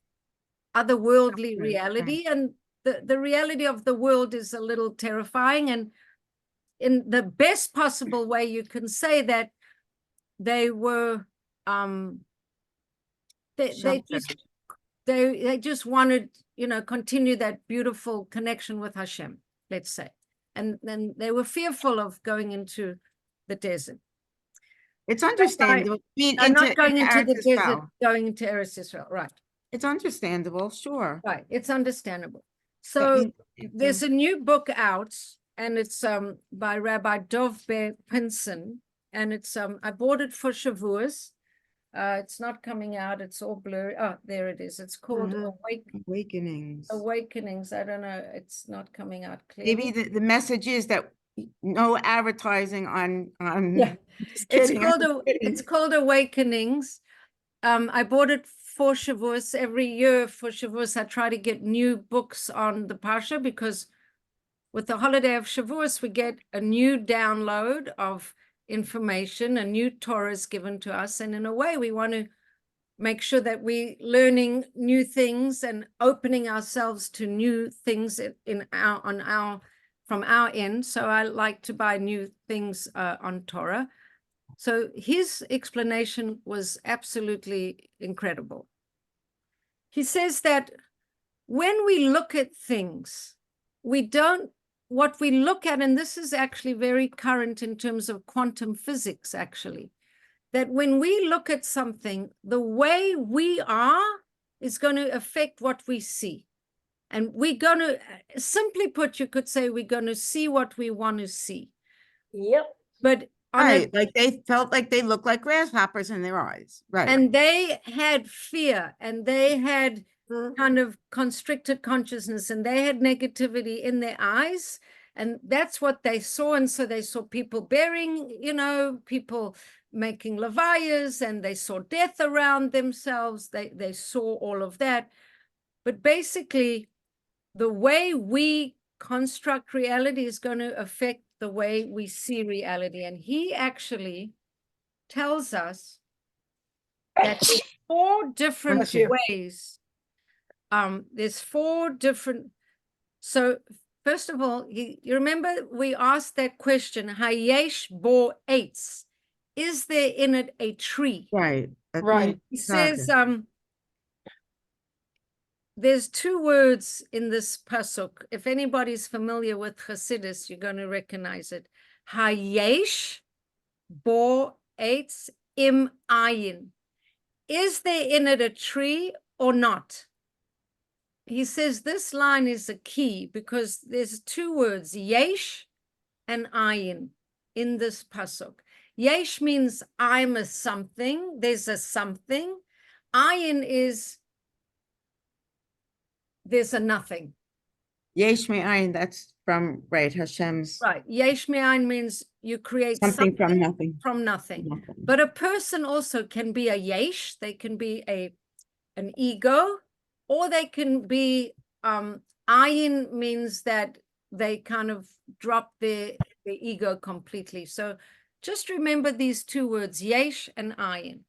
otherworldly reality, and the reality of the world is a little terrifying. And in the best possible way, you can say that they were they just wanted, continue that beautiful connection with Hashem, let's say. And then they were fearful of going into the desert. It's understandable. Not going into Eretz the desert, Israel. going into Eretz Israel, right? It's understandable, sure. Right, it's understandable. That So means- there's a new book out, and it's by Rabbi Dov Pinson, and it's I bought it for Shavuos. It's not coming out, it's all blurry. Oh, there it is. It's called Awakenings. Awakenings. I don't know, it's not coming out clearly. Maybe the message is that no advertising on Yeah. Just It's kidding, called I'm kidding. it's called Awakenings. I bought it for Shavuos. Every year for Shavuos, I try to get new books on the Parsha, because with the holiday of Shavuos, we get a new download of information, a new Torah is given to us. And in a way, we want to make sure that we're learning new things and opening ourselves to new things from our end. So I like to buy new things on Torah. So his explanation was absolutely incredible. He says that when we look at things, what we look at, and this is actually very current in terms of quantum physics, actually, that when we look at something, the way we are is going to affect what we see. And we're going to, simply put, you could say we're going to see what we want to see. Yep. But Right, like they felt like they looked like grasshoppers in their eyes, right? and they had fear, and they had kind of constricted consciousness, and they had negativity in their eyes, and that's what they saw. And so they saw people burying, people making levayas, and they saw death around themselves. They saw all of that. But basically, the way we construct reality is going to affect the way we see reality. And he actually tells us that there's 4 different Bless you. ways. There's 4 different. So first of all, you remember we asked that question, Hayesh bo eitz, is there in it a tree? Right. That's Right. He says, there's 2 words in this pasuk. If anybody's familiar with Chassidus, you're going to recognize it. Hayesh bo eitz im ayin. Is there in it a tree or not? He says this line is a key because there's 2 words, yesh and ayin, in this pasuk. Yesh means I'm a something, there's a something. Ayin is there's a nothing. Yesh me'ayin, that's from, right, Hashem's Right. Yesh me'ayin means you create something from nothing. from nothing. Nothing. But a person also can be a yesh, they can be an ego, or they can be ayin means that they kind of drop their ego completely. So just remember these 2 words, yesh and ayin.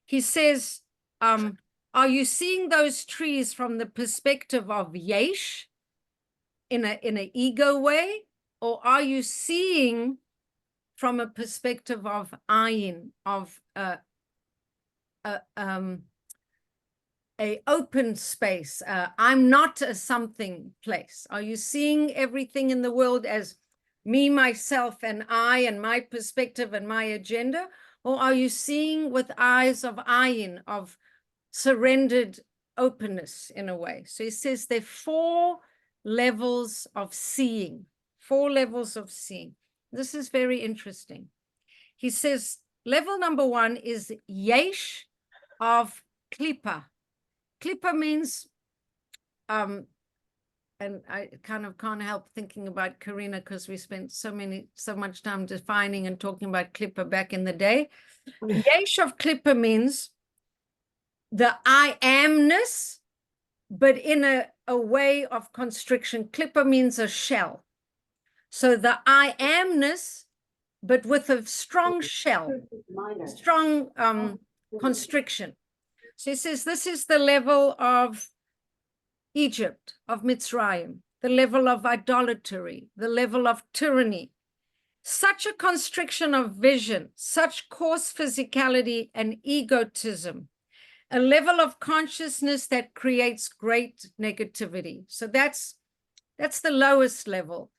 He says, are you seeing those trees from the perspective of yesh in an ego way, or are you seeing from a perspective of ayin, of a open space? I'm not a something place. Are you seeing everything in the world as me, myself, and I, and my perspective and my agenda? Or are you seeing with eyes of ayin, of surrendered openness in a way? So he says there are 4 levels of seeing, 4 levels of seeing. This is very interesting. He says level number 1 is yesh of klipa. Klipa means, and I kind of can't help thinking about Karina because we spent so much time defining and talking about klipa back in the day. Yesh of klipa means the I amness, but in a way of constriction. Klipa means a shell. So the I amness, but with a strong shell, strong constriction. So he says this is the level of Egypt, of Mitzrayim, the level of idolatry, the level of tyranny. Such a constriction of vision, such coarse physicality and egotism, a level of consciousness that creates great negativity. So that's the lowest level.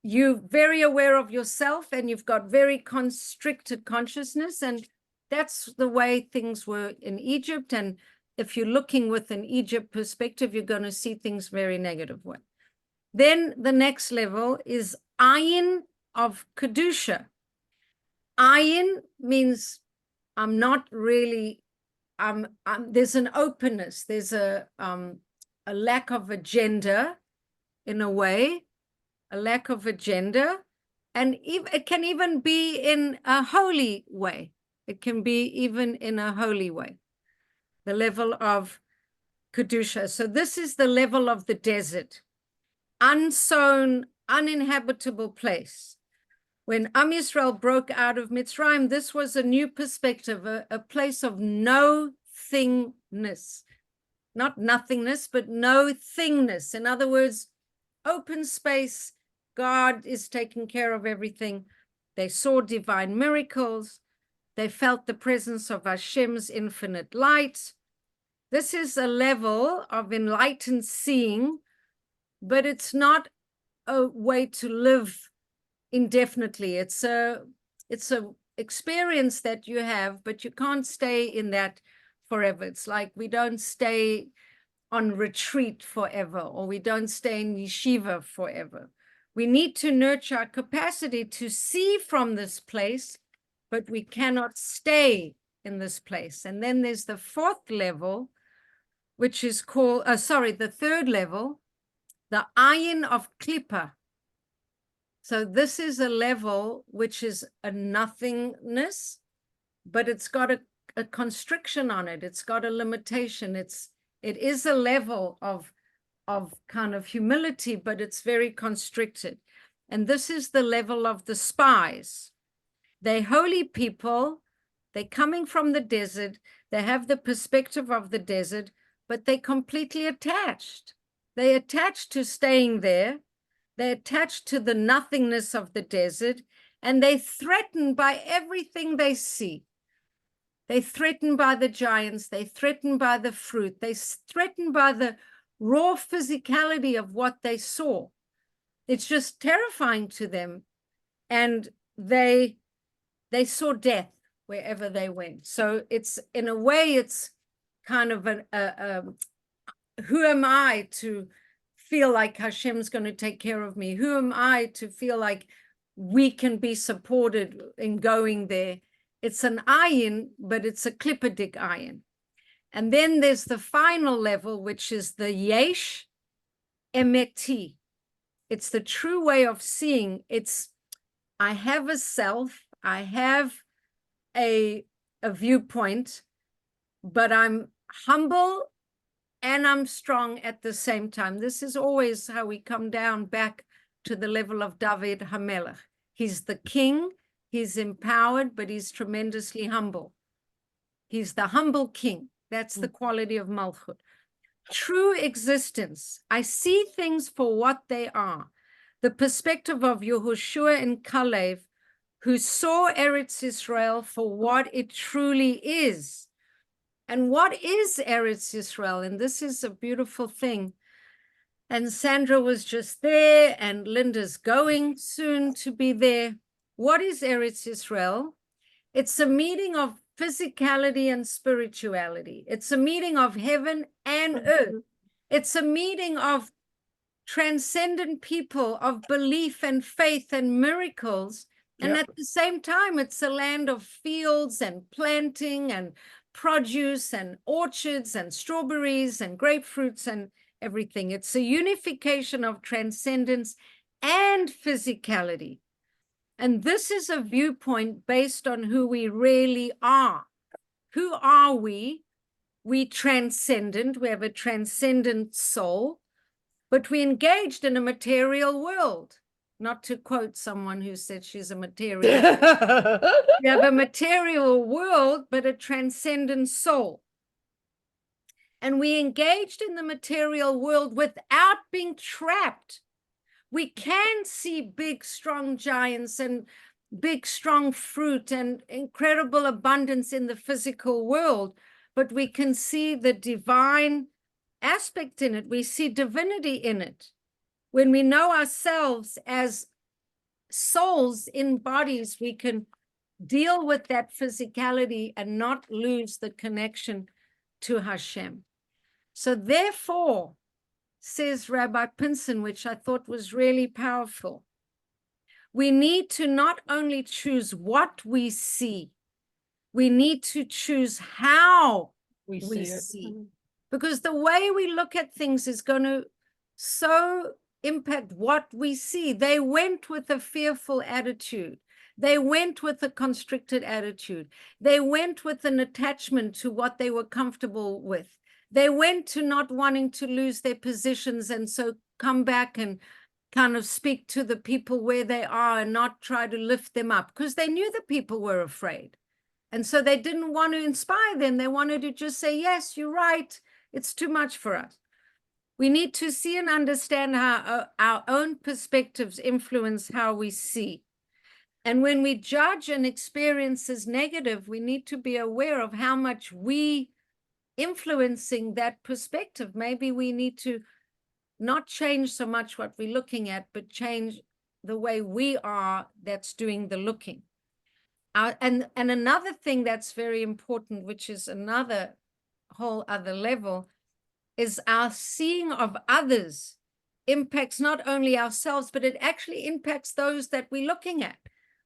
You're very aware of yourself and you've got very constricted consciousness, and that's the way things were in Egypt. And if you're looking with an Egypt perspective, you're going to see things very negative way. Then the next level is ayin of kedusha. Ayin means I'm not really, there's an openness, there's a lack of agenda in a way, a lack of agenda, and it can even be in a holy way. It can be even in a holy way, the level of Kedusha. So this is the level of the desert, unsown, uninhabitable place. When Am Yisrael broke out of Mitzrayim, this was a new perspective, a place of no thingness, not nothingness, but no thingness. In other words, open space, God is taking care of everything. They saw divine miracles. They felt the presence of Hashem's infinite light. This is a level of enlightened seeing, but it's not a way to live indefinitely. It's a experience that you have, but you can't stay in that forever. It's like we don't stay on retreat forever, or we don't stay in yeshiva forever. We need to nurture our capacity to see from this place, but we cannot stay in this place. And then there's the 4th level, which is called, the 3rd level, the ayin of klipa. So this is a level which is a nothingness, but it's got a constriction on it. It's got a limitation. It is a level of kind of humility, but it's very constricted. And this is the level of the spies. They're holy people, They're coming from the desert. They have the perspective of the desert, but they're completely attached. They're attached to staying there. They're attached to the nothingness of the desert, and they're threatened by everything they see. They're threatened by the giants. They're threatened by the fruit. They're threatened by the raw physicality of what they saw. It's just terrifying to them. And they saw death wherever they went. So it's, in a way, it's kind of who am I to feel like Hashem's going to take care of me? Who am I to feel like we can be supported in going there? It's an ayin, but it's a klippadik ayin. And then there's the final level, which is the yesh emeti. It's the true way of seeing. It's, I have a self, I have a viewpoint, but I'm humble and I'm strong at the same time. This is always how we come down back to the level of David HaMelech. He's the king, he's empowered, but he's tremendously humble. He's the humble king. That's the quality of Malchut. True existence. I see things for what they are. The perspective of Yehoshua and Kalev, who saw Eretz Israel for what it truly is. And what is Eretz Israel? And this is a beautiful thing. And Sandra was just there, and Linda's going soon to be there. What is Eretz Israel? It's a meeting of physicality and spirituality. It's a meeting of heaven and earth. It's a meeting of transcendent people, of belief and faith and miracles. And at the same time, it's a land of fields and planting and produce and orchards and strawberries and grapefruits and everything. It's a unification of transcendence and physicality. And this is a viewpoint based on who we really are. Who are we? We transcendent. We have a transcendent soul, but we engaged in a material world. Not to quote someone who said she's a material. We have a material world, but a transcendent soul. And we engaged in the material world without being trapped. We can see big, strong giants and big, strong fruit and incredible abundance in the physical world, but we can see the divine aspect in it. We see divinity in it. When we know ourselves as souls in bodies, we can deal with that physicality and not lose the connection to Hashem. So therefore, says Rabbi Pinson, which I thought was really powerful, we need to not only choose what we see, we need to choose how we see. Because the way we look at things is going to so impact what we see. They went with a fearful attitude. They went with a constricted attitude. They went with an attachment to what they were comfortable with. They went to not wanting to lose their positions, and so come back and kind of speak to the people where they are and not try to lift them up, because they knew the people were afraid. And so they didn't want to inspire them. They wanted to just say, yes, you're right. It's too much for us. We need to see and understand how our own perspectives influence how we see. And when we judge an experience as negative, we need to be aware of how much we influencing that perspective. Maybe we need to not change so much what we're looking at, but change the way we are that's doing the looking. And another thing that's very important, which is another whole other level, is our seeing of others impacts not only ourselves, but it actually impacts those that we're looking at.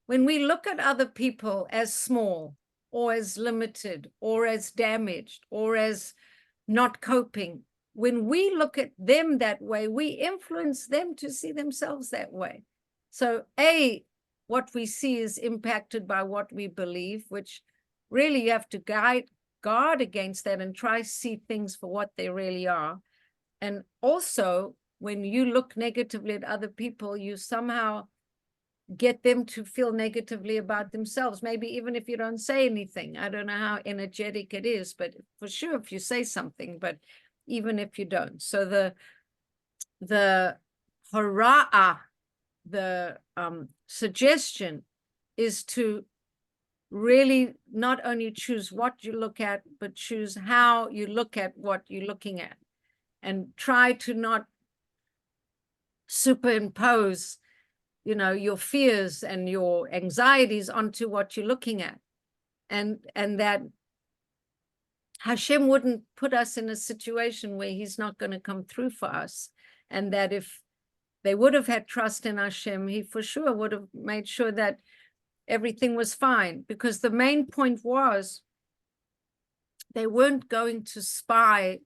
When we look at other people as small or as limited or as damaged or as not coping, when we look at them that way, we influence them to see themselves that way. So what we see is impacted by what we believe, which really you have to guard against that and try to see things for what they really are. And also, when you look negatively at other people, you somehow get them to feel negatively about themselves. Maybe even if you don't say anything. I don't know how energetic it is, but for sure if you say something, but even if you don't. So the hara'ah, the suggestion is to really not only choose what you look at, but choose how you look at what you're looking at, and try to not superimpose, you know, your fears and your anxieties onto what you're looking at. And that Hashem wouldn't put us in a situation where he's not going to come through for us. And that if they would have had trust in Hashem, he for sure would have made sure that everything was fine. Because the main point was they weren't going to spy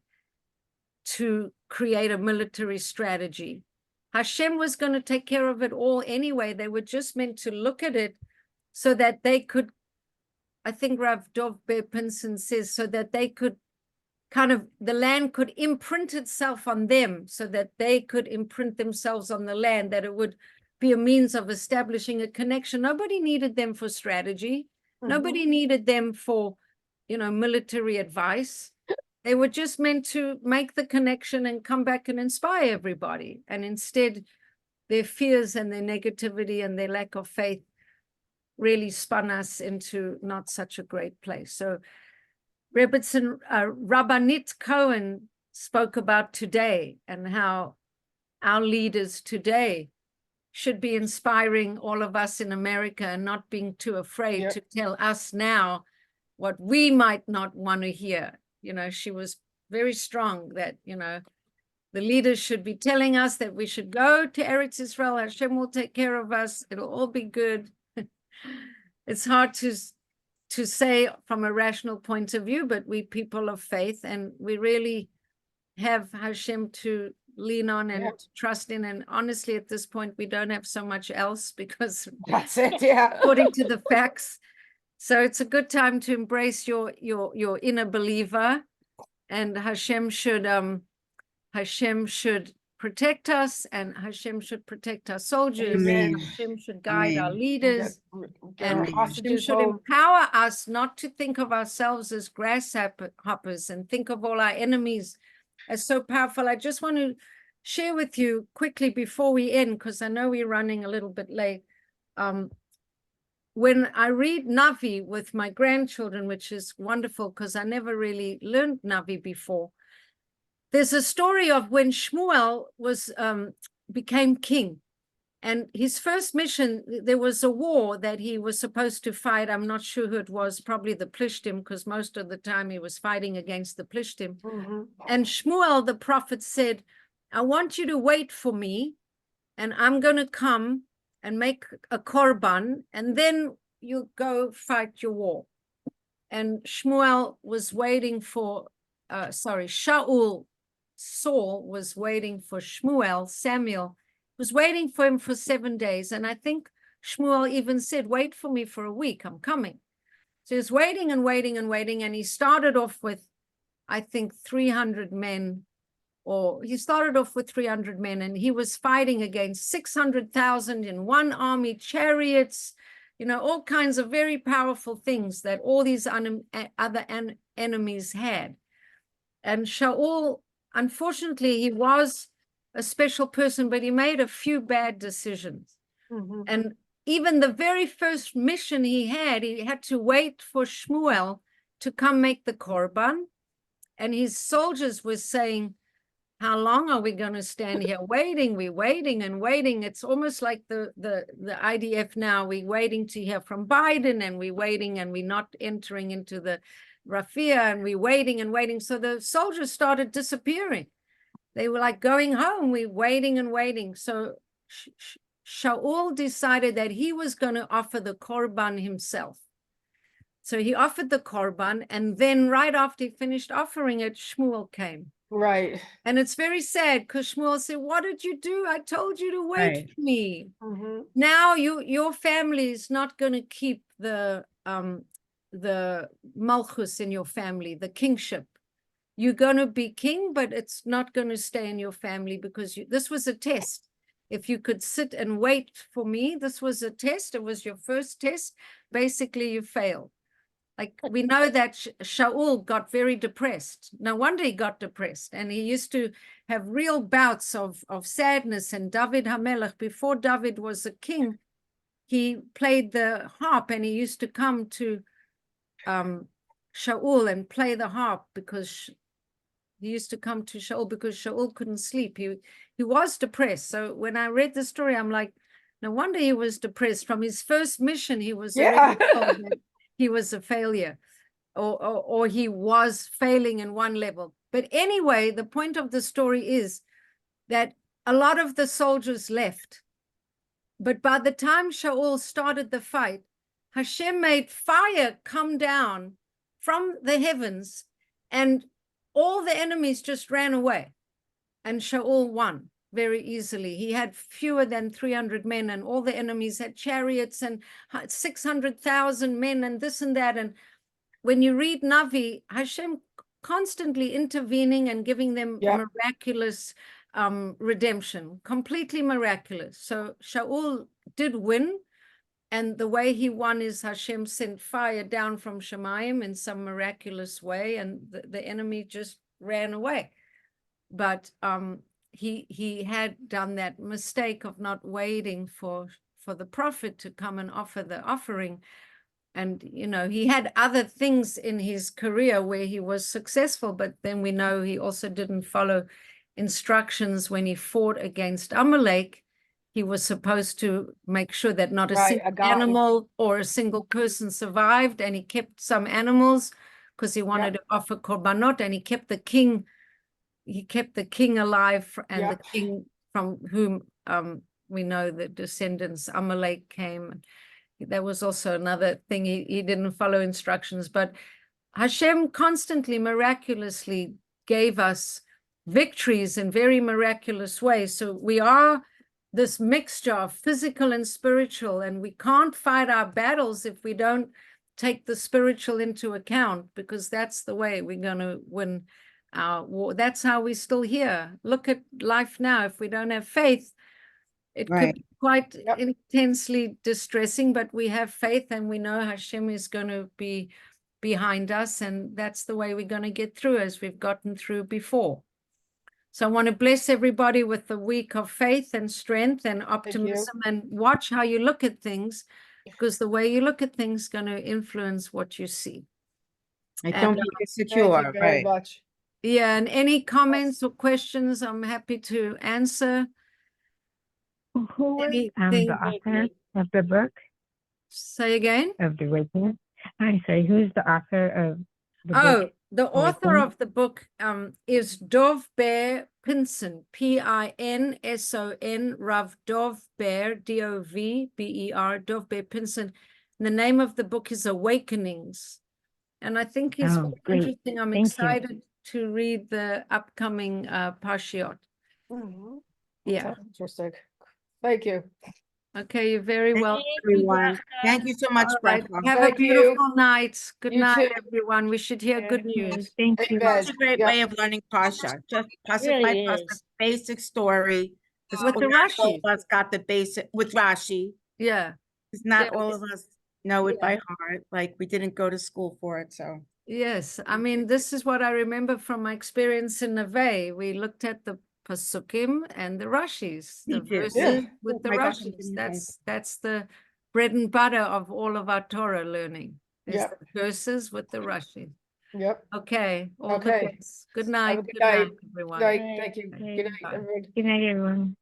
to create a military strategy. Hashem was going to take care of it all anyway. They were just meant to look at it so that they could, I think Rav Dov Ber Pinson says, so that they could kind of, the land could imprint itself on them, so that they could imprint themselves on the land, that it would be a means of establishing a connection. Nobody needed them for strategy. Nobody needed them for, you know, military advice. They were just meant to make the connection and come back and inspire everybody. And instead, their fears and their negativity and their lack of faith really spun us into not such a great place. So Rabbanit Cohen spoke about today and how our leaders today should be inspiring all of us in America and not being too afraid to tell us now what we might not want to hear. You know, she was very strong that, you know, the leaders should be telling us that we should go to Eretz Israel. Hashem will take care of us. It'll all be good. It's hard to say from a rational point of view, but we people of faith, and we really have Hashem to lean on and to trust in. And honestly, at this point, we don't have so much else, because That's it, yeah. according to the facts. So it's a good time to embrace your inner believer, and Hashem should protect us, and Hashem should protect our soldiers, Amen. and Hashem should guide our leaders, Get and our Hashem hostages should home. empower us not to think of ourselves as grasshoppers and think of all our enemies as so powerful. I just want to share with you quickly before we end, because I know we're running a little bit late. When I read Navi with my grandchildren, which is wonderful because I never really learned Navi before, there's a story of when Shmuel became king. And his first mission, there was a war that he was supposed to fight. I'm not sure who it was, probably the Plishtim, because most of the time he was fighting against the Plishtim. And Shmuel, the prophet, said, I want you to wait for me, and I'm going to come and make a korban, and then you go fight your war. And Shmuel was waiting for, Saul was waiting for Shmuel, Samuel was waiting for him for 7 days. And I think Shmuel even said, wait for me for a week, I'm coming. So he was waiting and waiting and waiting. And he started off with, I think, 300 men, or he started off with 300 men, and he was fighting against 600,000 in one army, chariots, you know, all kinds of very powerful things that all these other enemies had. And Shaul, unfortunately, he was a special person, but he made a few bad decisions. And even the very first mission he had to wait for Shmuel to come make the korban. And his soldiers were saying, how long are we going to stand here waiting? We're waiting and waiting. It's almost like the IDF now. We're waiting to hear from Biden, and we're waiting, and we're not entering into the Rafah, and we're waiting and waiting. So the soldiers started disappearing. They were like going home. We're waiting and waiting. So Shaul decided that he was going to offer the korban himself. So he offered the korban, and then right after he finished offering it, Shmuel came. Right. And it's very sad because Shmuel said, what did you do? I told you to wait for me. Now your family is not going to keep the malchus in your family, the kingship. You're going to be king, but it's not going to stay in your family, because this was a test. if you could sit and wait for me, this was a test. It was your first test. Basically, you failed. Like we know that Shaul got very depressed. No wonder he got depressed. And he used to have real bouts of sadness. And David HaMelech, before David was a king, he played the harp and he used to come to Shaul and play the harp because he used to come to Shaul because Shaul couldn't sleep. He was depressed. So when I read the story, I'm like, no wonder he was depressed. From his first mission, he was already told that he was a failure or he was failing in one level. But anyway, the point of the story is that a lot of the soldiers left. But by the time Shaul started the fight, Hashem made fire come down from the heavens and all the enemies just ran away. And Shaul won very easily. He had fewer than 300 men and all the enemies had chariots and 600,000 men and this and that. And when you read Navi, Hashem constantly intervening and giving them miraculous redemption, completely miraculous. So Shaul did win. And the way he won is Hashem sent fire down from Shemayim in some miraculous way, and the enemy just ran away. But he had done that mistake of not waiting for the prophet to come and offer the offering. And, you know, he had other things in his career where he was successful, but then we know he also didn't follow instructions when he fought against Amalek. He was supposed to make sure that not a single animal or a single person survived, and he kept some animals because he wanted to offer korbanot, and he kept the king alive, and the king from whom we know the descendants Amalek came. That was also another thing. He didn't follow instructions, but Hashem constantly, miraculously gave us victories in very miraculous ways. So we are this mixture of physical and spiritual, and we can't fight our battles if we don't take the spiritual into account, because that's the way we're going to win our war. That's how we're still here. Look at life now. If we don't have faith, it could be quite intensely distressing, but we have faith and we know Hashem is going to be behind us, and that's the way we're going to get through as we've gotten through before. So I want to bless everybody with the week of faith and strength and optimism, and watch how you look at things, because the way you look at things is going to influence what you see. I don't think it's secure, Thank you very much. Yeah, and any comments or questions, I'm happy to answer. Who was the author of the book? Say again? Of the Awakening? I'm sorry, who's the author of the book? Oh, the author Awakening? of the book is Dov Ber Pinson, Pinson, Rav Dov Ber, Dovber, Dov Ber Pinson. The name of the book is Awakenings. And I think it's great. interesting. I'm Thank you. excited to read the upcoming Parshiot. Yeah. Interesting. Thank you. Okay, you're very welcome. everyone. Thank you so much, All right, Bracha. have a Thank you. beautiful night. Good You night, too. everyone. We should hear good news. Thank you. Amen. It's a great way of learning Pasha. Just Pasha Really by Pasha, is. basic story. Because With the not all Rashi. of us got the basic with Rashi. Yeah. Because not Yeah, all of us know it yeah. by heart. Like we didn't go to school for it. So Yes, I mean, this is what I remember from my experience in Neve. We looked at the Pasukim and the Rashis, the Me too. verses Yeah. with Oh the my gosh, I'm Rashis. getting That's the bread and butter of all of our Torah learning. Is Yep. the verses with the Rashis. Yep. Okay, all Okay. the best. Good night. Have a good night. everyone. Night. Thank you. Bye. Good night, Bye. everyone. Good night, everyone.